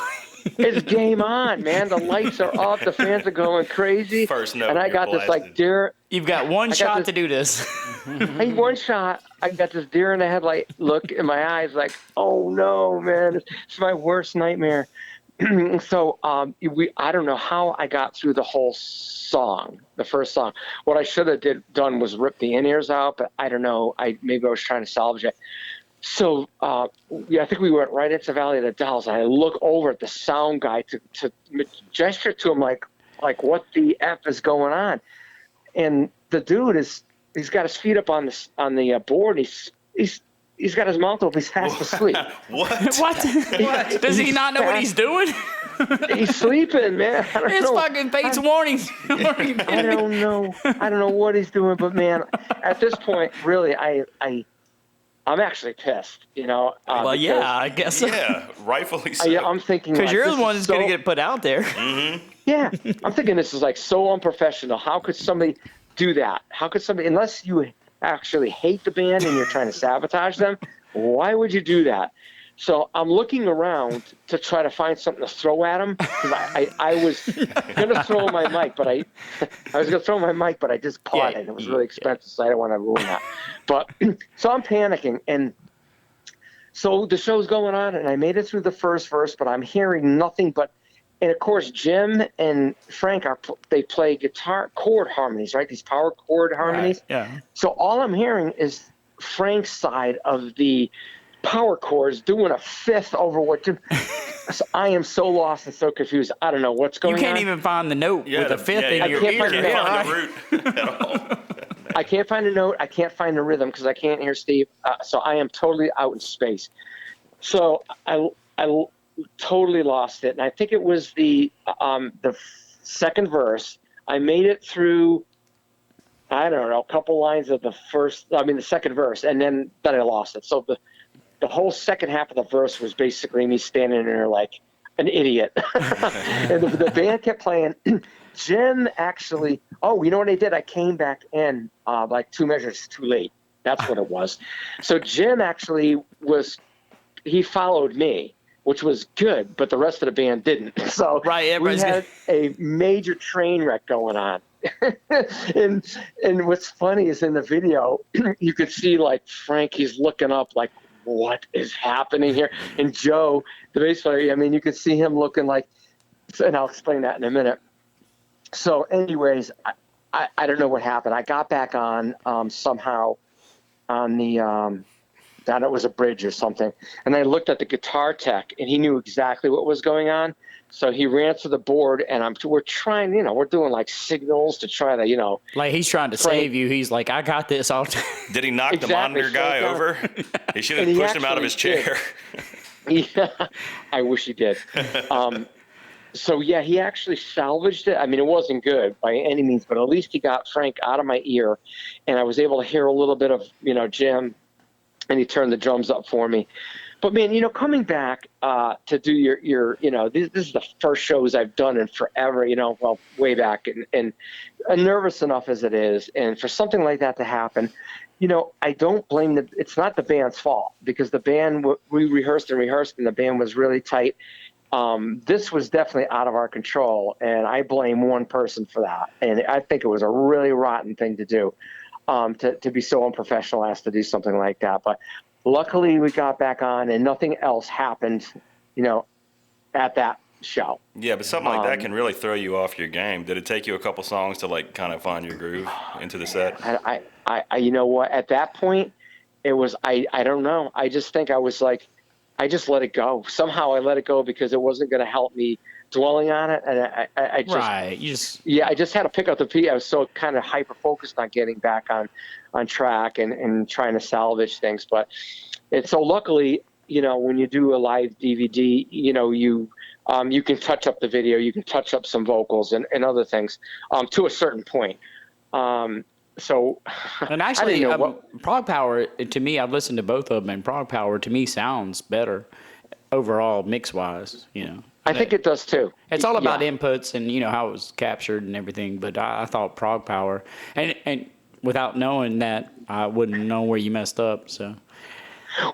It's game on, man. The lights are off. The fans are going crazy. First note, and I got this deer. You've got one shot to do this. I need one shot. I got this deer in the headlight look in my eyes, oh no, man, it's my worst nightmare. So I don't know how I got through the whole song, the first song. What I should have done was rip the in-ears out, but I don't know. Maybe I was trying to salvage it. So I think we went right into Valley of the Dolls. And I look over at the sound guy to gesture to him like what the F is going on, and the dude he's got his feet up on the board. He's got his mouth open. He's fast asleep. What? Does he not know what he's doing? He's sleeping, man. I don't know. Fucking Fates warnings. I don't know. I don't know what he's doing, but man, at this point, really, I'm actually pissed, well, yeah, I guess so. Yeah, rightfully so. I'm thinking because you're the one that's going to get put out there. Mm-hmm. Yeah, I'm thinking this is so unprofessional. How could somebody do that? How could somebody, unless you actually hate the band and you're trying to sabotage them, why would you do that? So I'm looking around to try to find something to throw at him, because I was going to throw my mic, but I just caught it. It was really expensive, so I didn't want to ruin that. But so I'm panicking, and so the show's going on, and I made it through the first verse, but I'm hearing nothing but, and of course Jim and Frank they play guitar chord harmonies, right? These power chord harmonies. Right. Yeah. So all I'm hearing is Frank's side of the power chords doing a fifth over what Jim. So I am so lost and so confused. I don't know what's going on. You can't even find the note with a fifth in your ear. You can't find the root at all. I can't find a note. I can't find the rhythm because I can't hear Steve. So I am totally out in space. So I totally lost it. And I think it was the second verse. I made it through, I don't know, a couple lines of the second verse, and then I lost it. So the whole second half of the verse was basically me standing there like an idiot. And the band kept playing. Jim actually, you know what I did? I came back in like 2 measures too late. That's what it was. So Jim actually he followed me, which was good, but the rest of the band didn't. So we had a major train wreck going on. and what's funny is in the video, you could see like Frank, he's looking up like, what is happening here? And Joe, the bass player, I mean, you could see him looking like, and I'll explain that in a minute. So anyways, I don't know what happened. I got back on somehow on the, thought it was a bridge or something. And I looked at the guitar tech, and he knew exactly what was going on. So he ran to the board, and we're trying, we're doing like signals to try to, like he's trying to save you. He's like, I got this. Did he knock the monitor guy over? He should have pushed him out of his chair. Yeah, I wish he did. So yeah, he actually salvaged it. I mean, it wasn't good by any means, but at least he got Frank out of my ear, and I was able to hear a little bit of, Jim, and he turned the drums up for me. But man, coming back to do your this is the first shows I've done in forever, well, way back, and nervous enough as it is, and for something like that to happen, I don't blame it's not the band's fault, because the band, we rehearsed, and the band was really tight. This was definitely out of our control, and I blame one person for that. And I think it was a really rotten thing to do, to be so unprofessional as to do something like that. But luckily we got back on, and nothing else happened, at that show. Yeah, but something like that can really throw you off your game. Did it take you a couple songs to like kind of find your groove into the set? I you know what? At that point, it was, I don't know. I just think I was like, I just let it go. Somehow I let it go because it wasn't going to help me dwelling on it. And I just, I just had to pick up the piece. I was so kind of hyper focused on getting back on track and trying to salvage things. But it's so luckily, when you do a live DVD, you can touch up the video, you can touch up some vocals and other things, to a certain point. So, and actually, Prog Power, to me, I've listened to both of them, and Prog Power to me sounds better overall, mix wise. I think it does too. It's all about inputs and how it was captured and everything. But I thought Prog Power, and without knowing that, I wouldn't know where you messed up. So.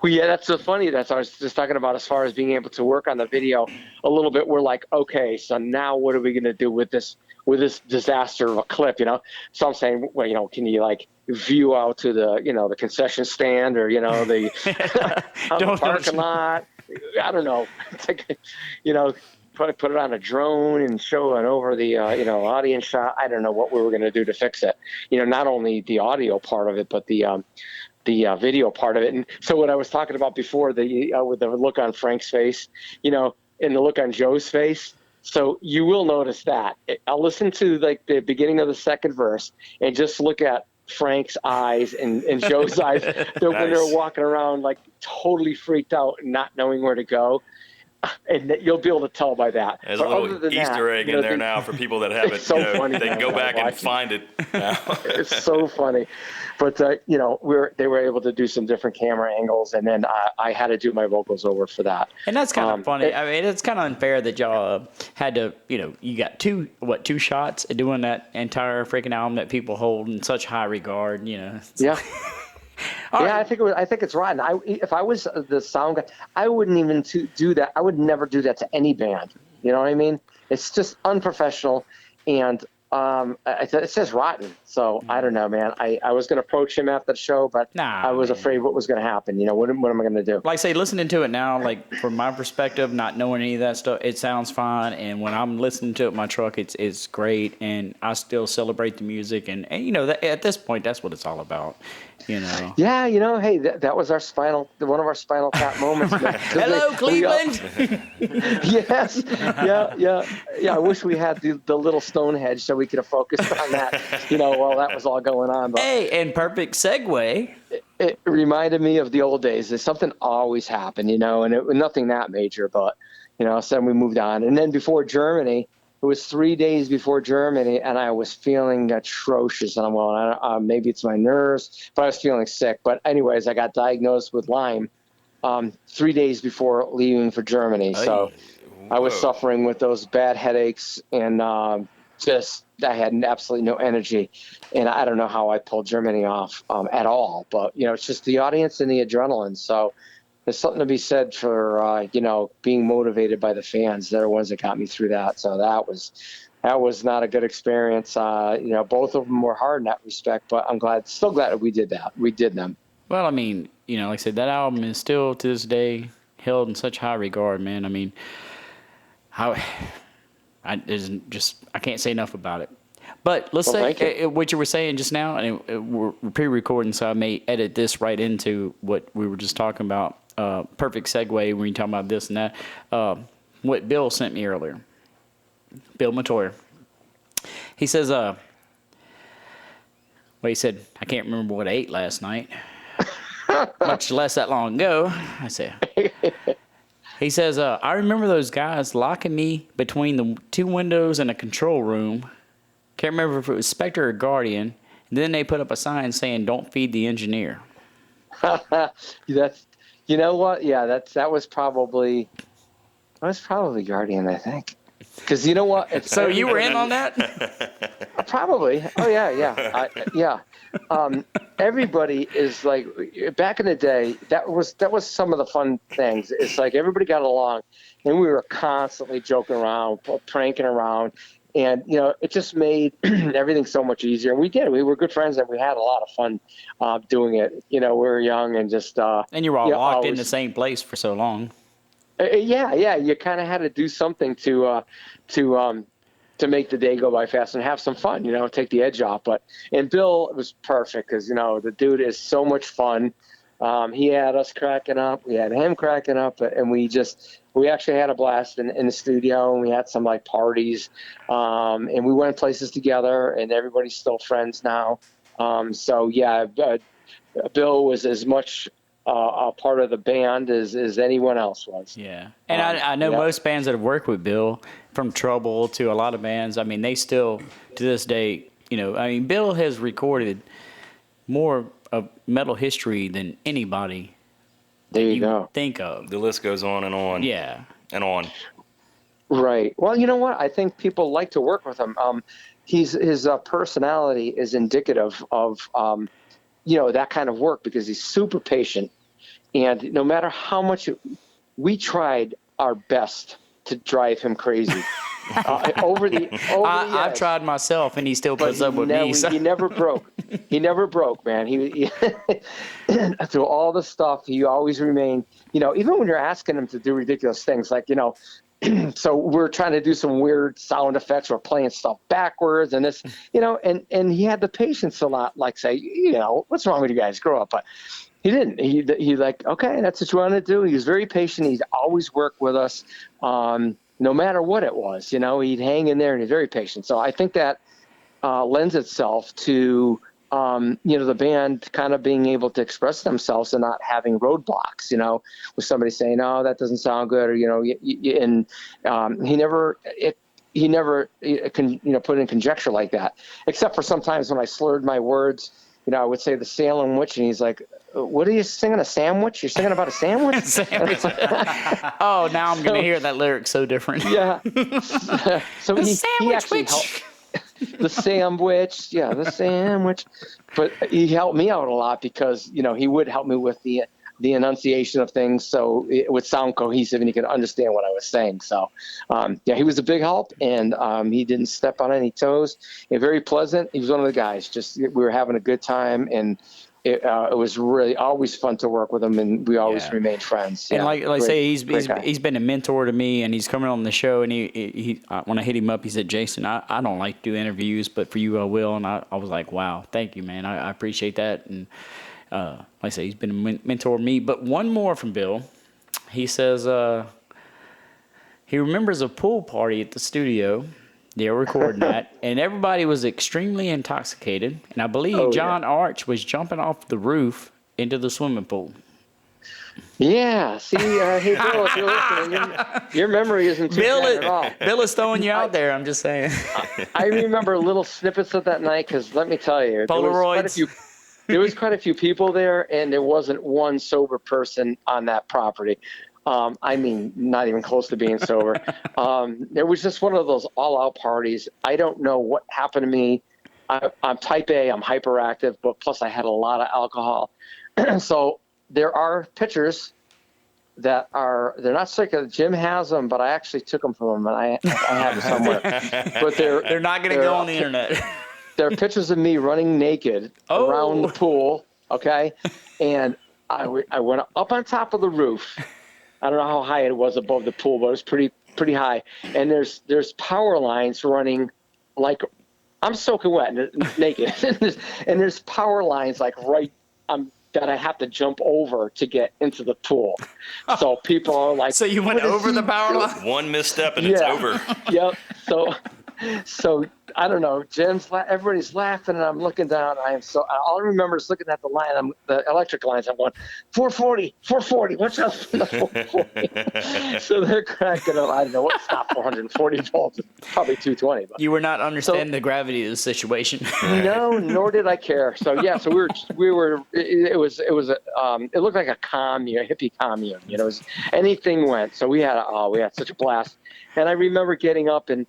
Well, yeah, that's so funny. That's what I was just talking about as far as being able to work on the video a little bit. We're like, okay, so now what are we going to do with this disaster of a clip, So I'm saying, well, can you like view out to the, the concession stand or, the, the parking lot? I don't know. Put it on a drone and show it over the, audience shot. I don't know what we were going to do to fix it. Not only the audio part of it, but the video part of it. And so what I was talking about before, with the look on Frank's face, and the look on Joe's face. So you will notice that. I'll listen to like the beginning of the second verse and just look at Frank's eyes and Joe's eyes. When they're walking around like totally freaked out and not knowing where to go. And you'll be able to tell by that. There's a little Easter egg in there now for people that haven't. So funny, they can go back and find it now. It's so funny. But, they were able to do some different camera angles, and then I had to do my vocals over for that. And that's kind of funny. I mean, it's kind of unfair that y'all had to, you got two shots at doing that entire freaking album that people hold in such high regard, Yeah. Right. I think it's rotten. If I was the sound guy, I wouldn't even do that. I would never do that to any band. You know what I mean? It's just unprofessional, and it says rotten. So I don't know, man. I was going to approach him after the show, but I was afraid what was going to happen. What am I going to do? Like say, listening to it now, like from my perspective, not knowing any of that stuff, it sounds fine. And when I'm listening to it in my truck, it's great, and I still celebrate the music. And at this point, that's what it's all about. Yeah, hey, that was one of our Spinal Tap moments. Hello, Cleveland. Yes, yeah. I wish we had the little Stonehenge so we could have focused on that, while that was all going on. But hey, and perfect segue. It reminded me of the old days. There's something always happened, and nothing that major, but So then we moved on. And then before Germany, it was 3 days before Germany, and I was feeling atrocious. And I'm going, maybe it's my nerves, but I was feeling sick. But anyways, I got diagnosed with Lyme 3 days before leaving for Germany. So I was suffering with those bad headaches, and I had absolutely no energy. And I don't know how I pulled Germany off at all. But, it's just the audience and the adrenaline. So there's something to be said for, being motivated by the fans. They're the ones that got me through that. So that was not a good experience. Both of them were hard in that respect, but I'm still glad that we did that. We did them. Well, I mean, like I said, that album is still to this day held in such high regard, man. I mean, I can't say enough about it. But let's say what you were saying just now, and we're pre-recording, so I may edit this right into what we were just talking about. Perfect segue when you talk about this and that. What Bill sent me earlier, Bill Matoyer. He says, he said, I can't remember what I ate last night, much less that long ago. I said, he says, I remember those guys locking me between the two windows in a control room. Can't remember if it was Spectre or Guardian. And then they put up a sign saying, "Don't feed the engineer." You know what? Yeah, that was probably Guardian, I think. Because you know what? So you were in on that? Probably. Oh yeah. Everybody is like, back in the day. That was some of the fun things. It's like everybody got along, and we were constantly joking around, pranking around. And, it just made everything so much easier. And we did. We were good friends, and we had a lot of fun doing it. We were young and just... and you were all locked in the same place for so long. Yeah. You kind of had to do something to make the day go by fast and have some fun, take the edge off. And Bill was perfect because, the dude is so much fun. He had us cracking up. We had him cracking up. And we actually had a blast in the studio, and we had some like parties, and we went places together, and everybody's still friends now. Bill was as much a part of the band as anyone else was. Yeah. And I know most bands that have worked with Bill, from Trouble to a lot of bands, I mean, they still, to this day, Bill has recorded more of metal history than anybody there you go. Think of. The list goes on and on. Yeah. And on. Right. Well, you know what? I think people like to work with him. His personality is indicative of, that kind of work, because he's super patient. And no matter how much we tried our best to drive him crazy. I've tried myself, and he still puts up with me. So. He never broke. He never broke, man. He through all the stuff, he always remained. Even when you're asking him to do ridiculous things, like so we're trying to do some weird sound effects. We're playing stuff backwards, and this, and he had the patience a lot. Like say, what's wrong with you guys? Grow up, but. He didn't. He like, okay, that's what you want to do. He was very patient. He'd always work with us, no matter what it was. He'd hang in there, and he's very patient. So I think that lends itself to, the band kind of being able to express themselves and not having roadblocks. With somebody saying, "Oh, that doesn't sound good," or and he never put in conjecture like that, except for sometimes when I slurred my words. I would say the Salem Witch, and he's like, "What are you singing, a sandwich? You're singing about a sandwich?" Sandwich. Oh, now I'm going to hear that lyric so different. Yeah. So the he actually helped. The sandwich, yeah, the sandwich. But he helped me out a lot because, he would help me with the enunciation of things, so it would sound cohesive and he could understand what I was saying. So, he was a big help, and he didn't step on any toes. And very pleasant. He was one of the guys. We were having a good time, and it was really always fun to work with him, and we always remained friends. And like I say, he's been a mentor to me, and he's coming on the show. And he when I hit him up, he said, "Jason, I don't like to do interviews, but for you, I will." And I was like, "Wow, thank you, man. I appreciate that." And like I say, he's been a mentor to me. But one more from Bill. He says he remembers a pool party at the studio. They were recording that, and everybody was extremely intoxicated. And I believe John Arch was jumping off the roof into the swimming pool. Yeah. See, hey Bill, if you're listening, your memory isn't too bad at all. Bill is throwing you out there. I'm just saying. I remember little snippets of that night because let me tell you, Polaroids. There was quite a few people there, and there wasn't one sober person on that property. I mean, not even close to being sober. It was just one of those all-out parties. I don't know what happened to me. I'm type A. I'm hyperactive, but plus I had a lot of alcohol. So there are pictures they're not sick. Jim has them, but I actually took them from him, and I have them somewhere. But they're not going to go on the internet. There are pictures of me running naked around the pool, okay? And I went up on top of the roof. I don't know how high it was above the pool, but it was pretty high. And there's power lines running like I'm soaking wet and naked. and there's power lines like that I have to jump over to get into the pool. So people are like, so you went over the power line? One misstep and it's over. Yep. So I don't know. Everybody's laughing, and I'm looking down. All I remember is looking at the electric lines. I'm going 440. Watch out for the 440. So they're cracking up. I don't know what's not 440 volts. It's probably 220. But. You were not understanding the gravity of the situation. No, nor did I care. So yeah, so we were. It looked like a commune, a hippie commune. You know, anything went. So we had such a blast. And I remember getting up and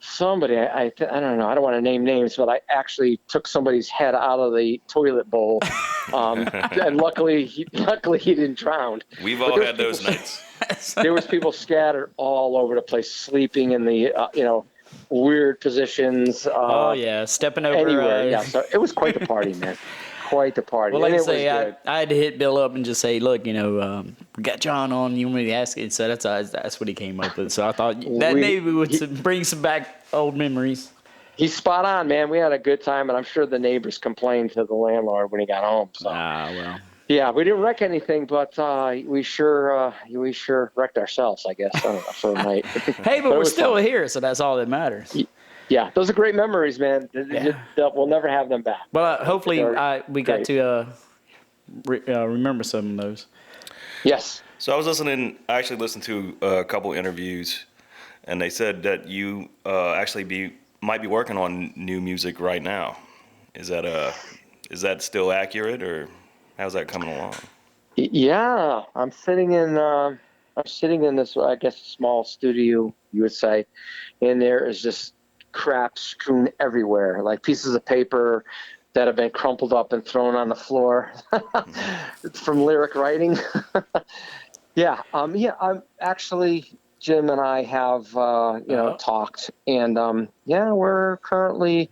somebody, I don't know, I don't want to name names, but I actually took somebody's head out of the toilet bowl. And luckily he didn't drown. We've all had those nights. There was people scattered all over the place, sleeping in the, weird positions. Stepping over. Anywhere, so it was quite the party, man. Quite the party. Well, like I say, I had to hit Bill up and just say, look, we got John on. You want me to ask it? So that's what he came up with. So I thought that maybe would bring some back old memories. He's spot on, man. We had a good time, and I'm sure the neighbors complained to the landlord when he got home. So. Well. Yeah, we didn't wreck anything, but we sure wrecked ourselves, I guess, for a night. Hey, but we're still here, so that's all that matters. Yeah, those are great memories, man. We'll never have them back. But hopefully we got to remember some of those. Yes. So I actually listened to a couple interviews, and they said that you might be working on new music right now. Is that still accurate, or how's that coming along? Yeah, I'm sitting in this, I guess, small studio, you would say, and there is just crap strewn everywhere, like pieces of paper that have been crumpled up and thrown on the floor from lyric writing. I'm actually, Jim and I have talked, and we're currently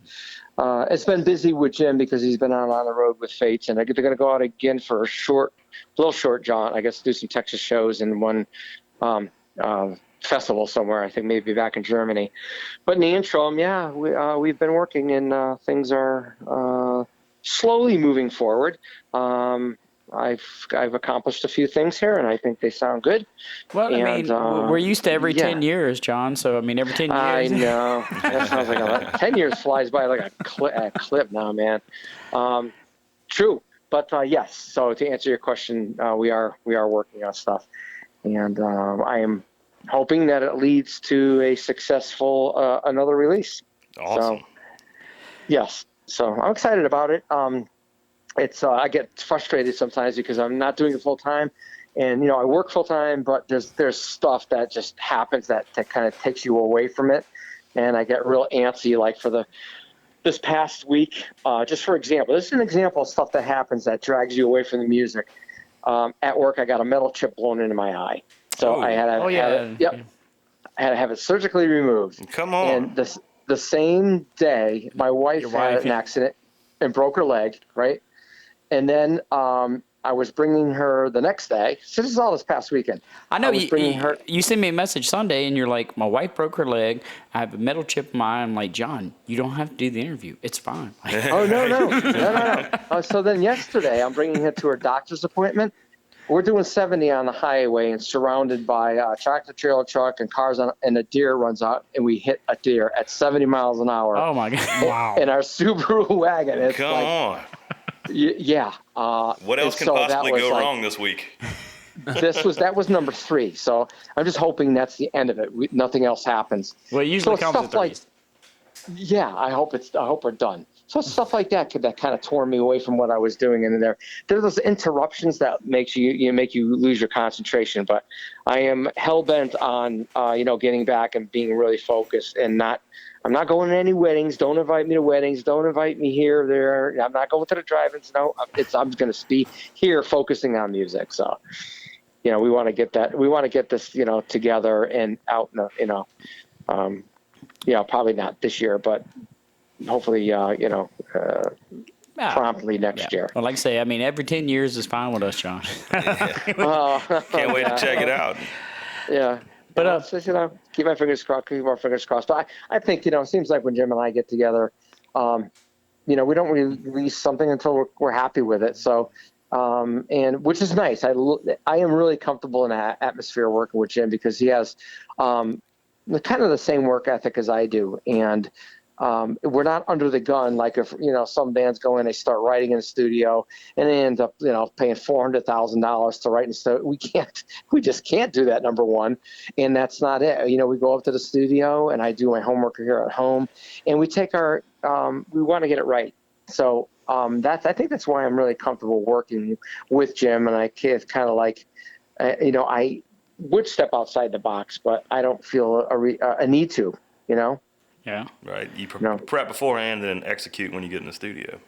it's been busy with Jim because he's been out on the road with Fates, and they're going to go out again for a little short jaunt, I guess, do some Texas shows and one festival somewhere, I think maybe back in Germany. But in the interim, we've been working, and things are slowly moving forward. I've accomplished a few things here, and I think they sound good. Well, we're used to every 10 years, John. So, every 10 years. I know. That sounds like 10 years flies by like a clip now, man. True. But, yes. So, to answer your question, we are working on stuff. And I am hoping that it leads to a successful another release. Awesome. So, yes. So, I'm excited about it. It's I get frustrated sometimes because I'm not doing it full time, and I work full time, but there's stuff that just happens that kind of takes you away from it, and I get real antsy. Like for this past week, just for example, this is an example of stuff that happens that drags you away from the music. At work, I got a metal chip blown into my eye, so I had to I had to have it surgically removed. Come on. And the same day, my wife had an accident and broke her leg, right? And then I was bringing her the next day. So this is all this past weekend. I know you sent me a message Sunday, and you're like, my wife broke her leg. I have a metal chip in my eye. I'm like, John, you don't have to do the interview. It's fine. Oh, no. So then yesterday, I'm bringing her to her doctor's appointment. We're doing 70 on the highway and surrounded by a tractor trailer truck and cars, and a deer runs out, and we hit a deer at 70 miles an hour. Oh, my God. Wow. In our Subaru wagon. It's Come on. Yeah. What else can so that possibly was go like, wrong this week? that was number 3. So I'm just hoping that's the end of it. Nothing else happens. Well, it usually so comes at stuff like, threes. yeah, I hope we're done. So stuff like that kind of tore me away from what I was doing in there. There are those interruptions that make you lose your concentration. But I am hell bent on getting back and being really focused and not. I'm not going to any weddings. Don't invite me to weddings. Don't invite me here or there. I'm not going to the drive-ins. No, I'm going to be here focusing on music. So, we want to get that. We want to get this, together and out. Probably not this year, but hopefully, promptly next year. Well, like I say, I mean, every 10 years is fine with us, John. Can't wait to check it out. Yeah. But, keep my fingers crossed, keep our fingers crossed. But I think, it seems like when Jim and I get together, we don't release something until we're happy with it. So, and which is nice. I am really comfortable in that atmosphere working with Jim because he has kind of the same work ethic as I do. And we're not under the gun like if some bands go in, they start writing in the studio and they end up paying $400,000 to write in studio. We just can't do that, number one, and that's not it. We go up to the studio and I do my homework here at home, and we take our we want to get it right. So I think that's why I'm really comfortable working with Jim, and I kind of like I would step outside the box, but I don't feel a need to. Yeah. Right. You prep beforehand and then execute when you get in the studio.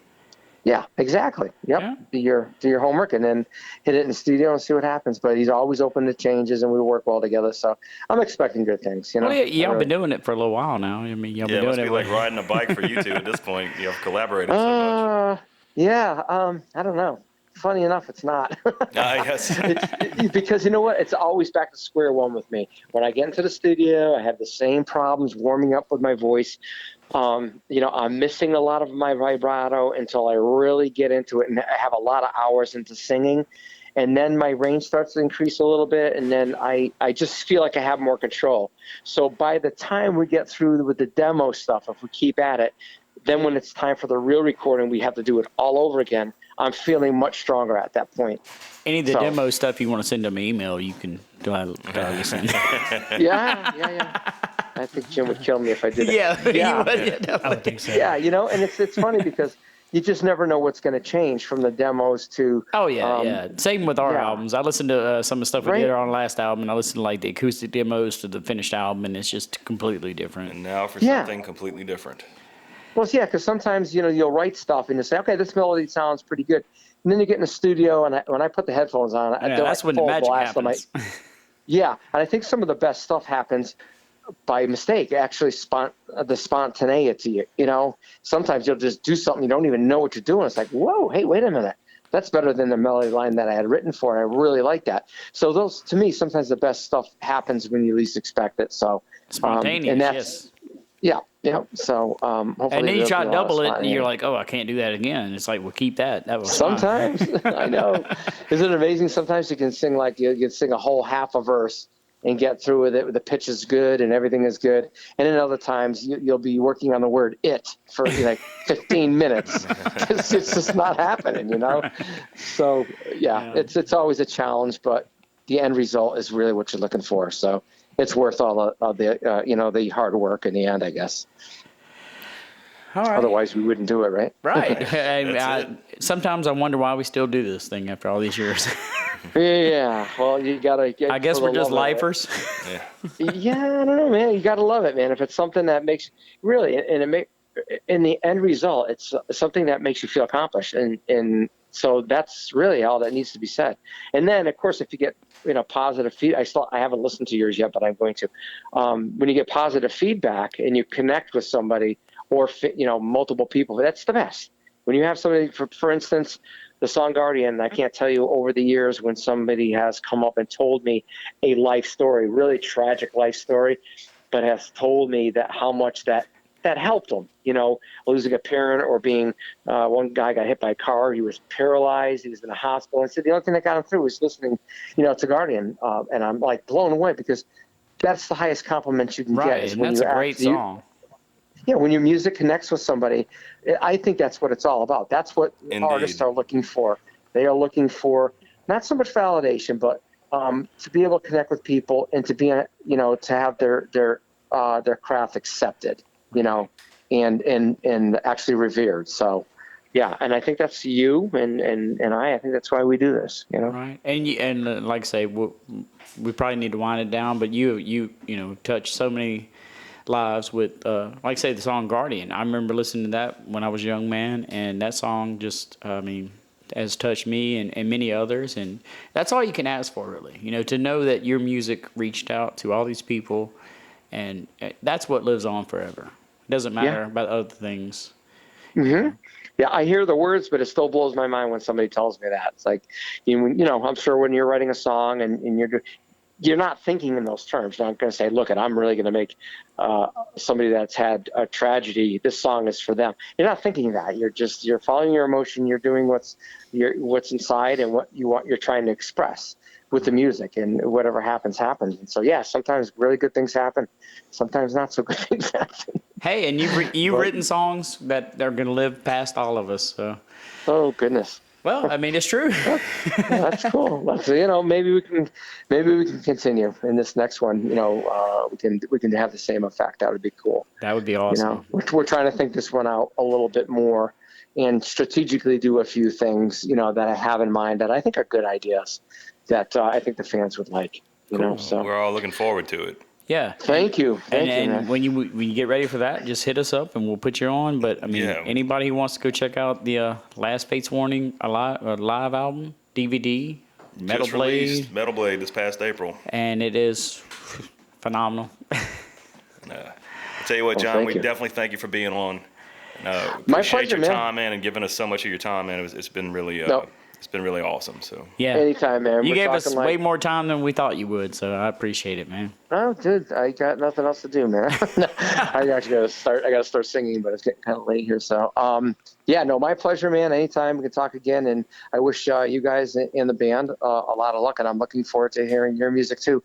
Yeah, exactly. Yep. Yeah. Do your homework and then hit it in the studio and see what happens. But he's always open to changes and we work well together. So I'm expecting good things. Well, y'all been doing it for a little while now. I mean, y'all been doing it. It must be like riding a bike for you two at this point. You have collaborated so much. Yeah. I don't know. Funny enough, it's not. Yes. Because you know what? It's always back to square one with me. When I get into the studio, I have the same problems warming up with my voice. I'm missing a lot of my vibrato until I really get into it and I have a lot of hours into singing. And then my range starts to increase a little bit, and then I just feel like I have more control. So by the time we get through with the demo stuff, if we keep at it, then when it's time for the real recording, we have to do it all over again. I'm feeling much stronger at that point. Any of the demo stuff you want to send them an email, you can listen. Yeah. I think Jim would kill me if I did it. Yeah. I would think so. Yeah, and it's funny because you just never know what's going to change from the demos to. Oh yeah. Same with our albums. I listened to some of the stuff we did on the last album, and I listened to like the acoustic demos to the finished album, and it's just completely different. And now for something completely different. Well, yeah, because sometimes you'll write stuff and you say, okay, this melody sounds pretty good, and then you get in the studio and when I put the headphones on, that's when the magic happens. And I think some of the best stuff happens by mistake. Actually, the spontaneity. Sometimes you'll just do something you don't even know what you're doing. It's like, whoa, hey, wait a minute. That's better than the melody line that I had written for, and I really like that. So those, to me, sometimes the best stuff happens when you least expect it. So spontaneous, yes. Yeah. So hopefully. And then you try to double it, and you're like, oh, I can't do that again. It's like, well, keep that. That was sometimes. I know. Isn't it amazing? Sometimes you can sing you can sing a whole half a verse and get through with it. The pitch is good and everything is good. And then other times you'll be working on the word "it" for like 15 minutes. It's just not happening, So it's always a challenge, but the end result is really what you're looking for. So it's worth all of the the hard work in the end, I guess. All right. Otherwise, we wouldn't do it, right? Right. Sometimes I wonder why we still do this thing after all these years. Yeah. Well, you gotta get. I guess we're just lifers. Yeah, I don't know, man. You gotta love it, man. If it's something that makes really, and in the end result, it's something that makes you feel accomplished, and so that's really all that needs to be said. And then, of course, if you get positive feedback, I haven't listened to yours yet, but I'm going to. When you get positive feedback and you connect with somebody or multiple people, that's the best. When you have somebody, for instance, the song Guardian, I can't tell you over the years when somebody has come up and told me a life story, really tragic life story, but has told me that how much that helped them, losing a parent or being, one guy got hit by a car. He was paralyzed. He was in the hospital. I said, the only thing that got him through was listening, to Guardian. And I'm like blown away because that's the highest compliment you can get. Right. And that's a great song. Yeah, when your music connects with somebody, I think that's what it's all about. That's what artists Indeed. are looking for. They are looking for not so much validation, but to be able to connect with people and to be, to have their craft accepted, and actually revered. So, yeah, and I think that's you and I think that's why we do this. Right. And like I say, we probably need to wind it down, but you touch so many lives with, like I say, the song Guardian. I remember listening to that when I was a young man, and that song just, I mean, has touched me and many others. And that's all you can ask for, really, to know that your music reached out to all these people, and that's what lives on forever. It doesn't matter Yeah. about other things. Hmm. Yeah, I hear the words, but it still blows my mind when somebody tells me that. It's like, I'm sure when you're writing a song and you're not thinking in those terms. You're not going to say, look, I'm really going to make somebody that's had a tragedy, this song is for them. You're not thinking that. You're following your emotion. You're doing what's inside and what you're trying to express with the music, and whatever happens. And so, yeah, sometimes really good things happen. Sometimes not so good things happen. Hey, and you've But, written songs that are going to live past all of us. So, oh, goodness. well, I mean, it's true. That's cool. Maybe we can continue in this next one. We can have the same effect. That would be cool. That would be awesome. We're trying to think this one out a little bit more and strategically do a few things, that I have in mind that I think are good ideas that I think the fans would like. So We're all looking forward to it. Yeah. thank you, And man. when you get ready for that, just hit us up and we'll put you on. But I mean, Yeah. anybody who wants to go check out the Last Fates Warning live album, DVD, Metal Just Blade, released Metal Blade this past April. and it is phenomenal. I'll tell you what, John, thank we you. definitely thank you for being on. My Appreciate pleasure, your man. time, man, and giving us so much of your time, man. It's been really, No. it's been really awesome. So Yeah. Anytime, man. You We're gave us talking way more time than we thought you would, so I appreciate it, man. Oh, dude, I got nothing else to do, man. I actually got to start. I got to start singing, but it's getting kind of late here. So, yeah, no, my pleasure, man. Anytime we can talk again, and I wish you guys in the band a lot of luck, and I'm looking forward to hearing your music too.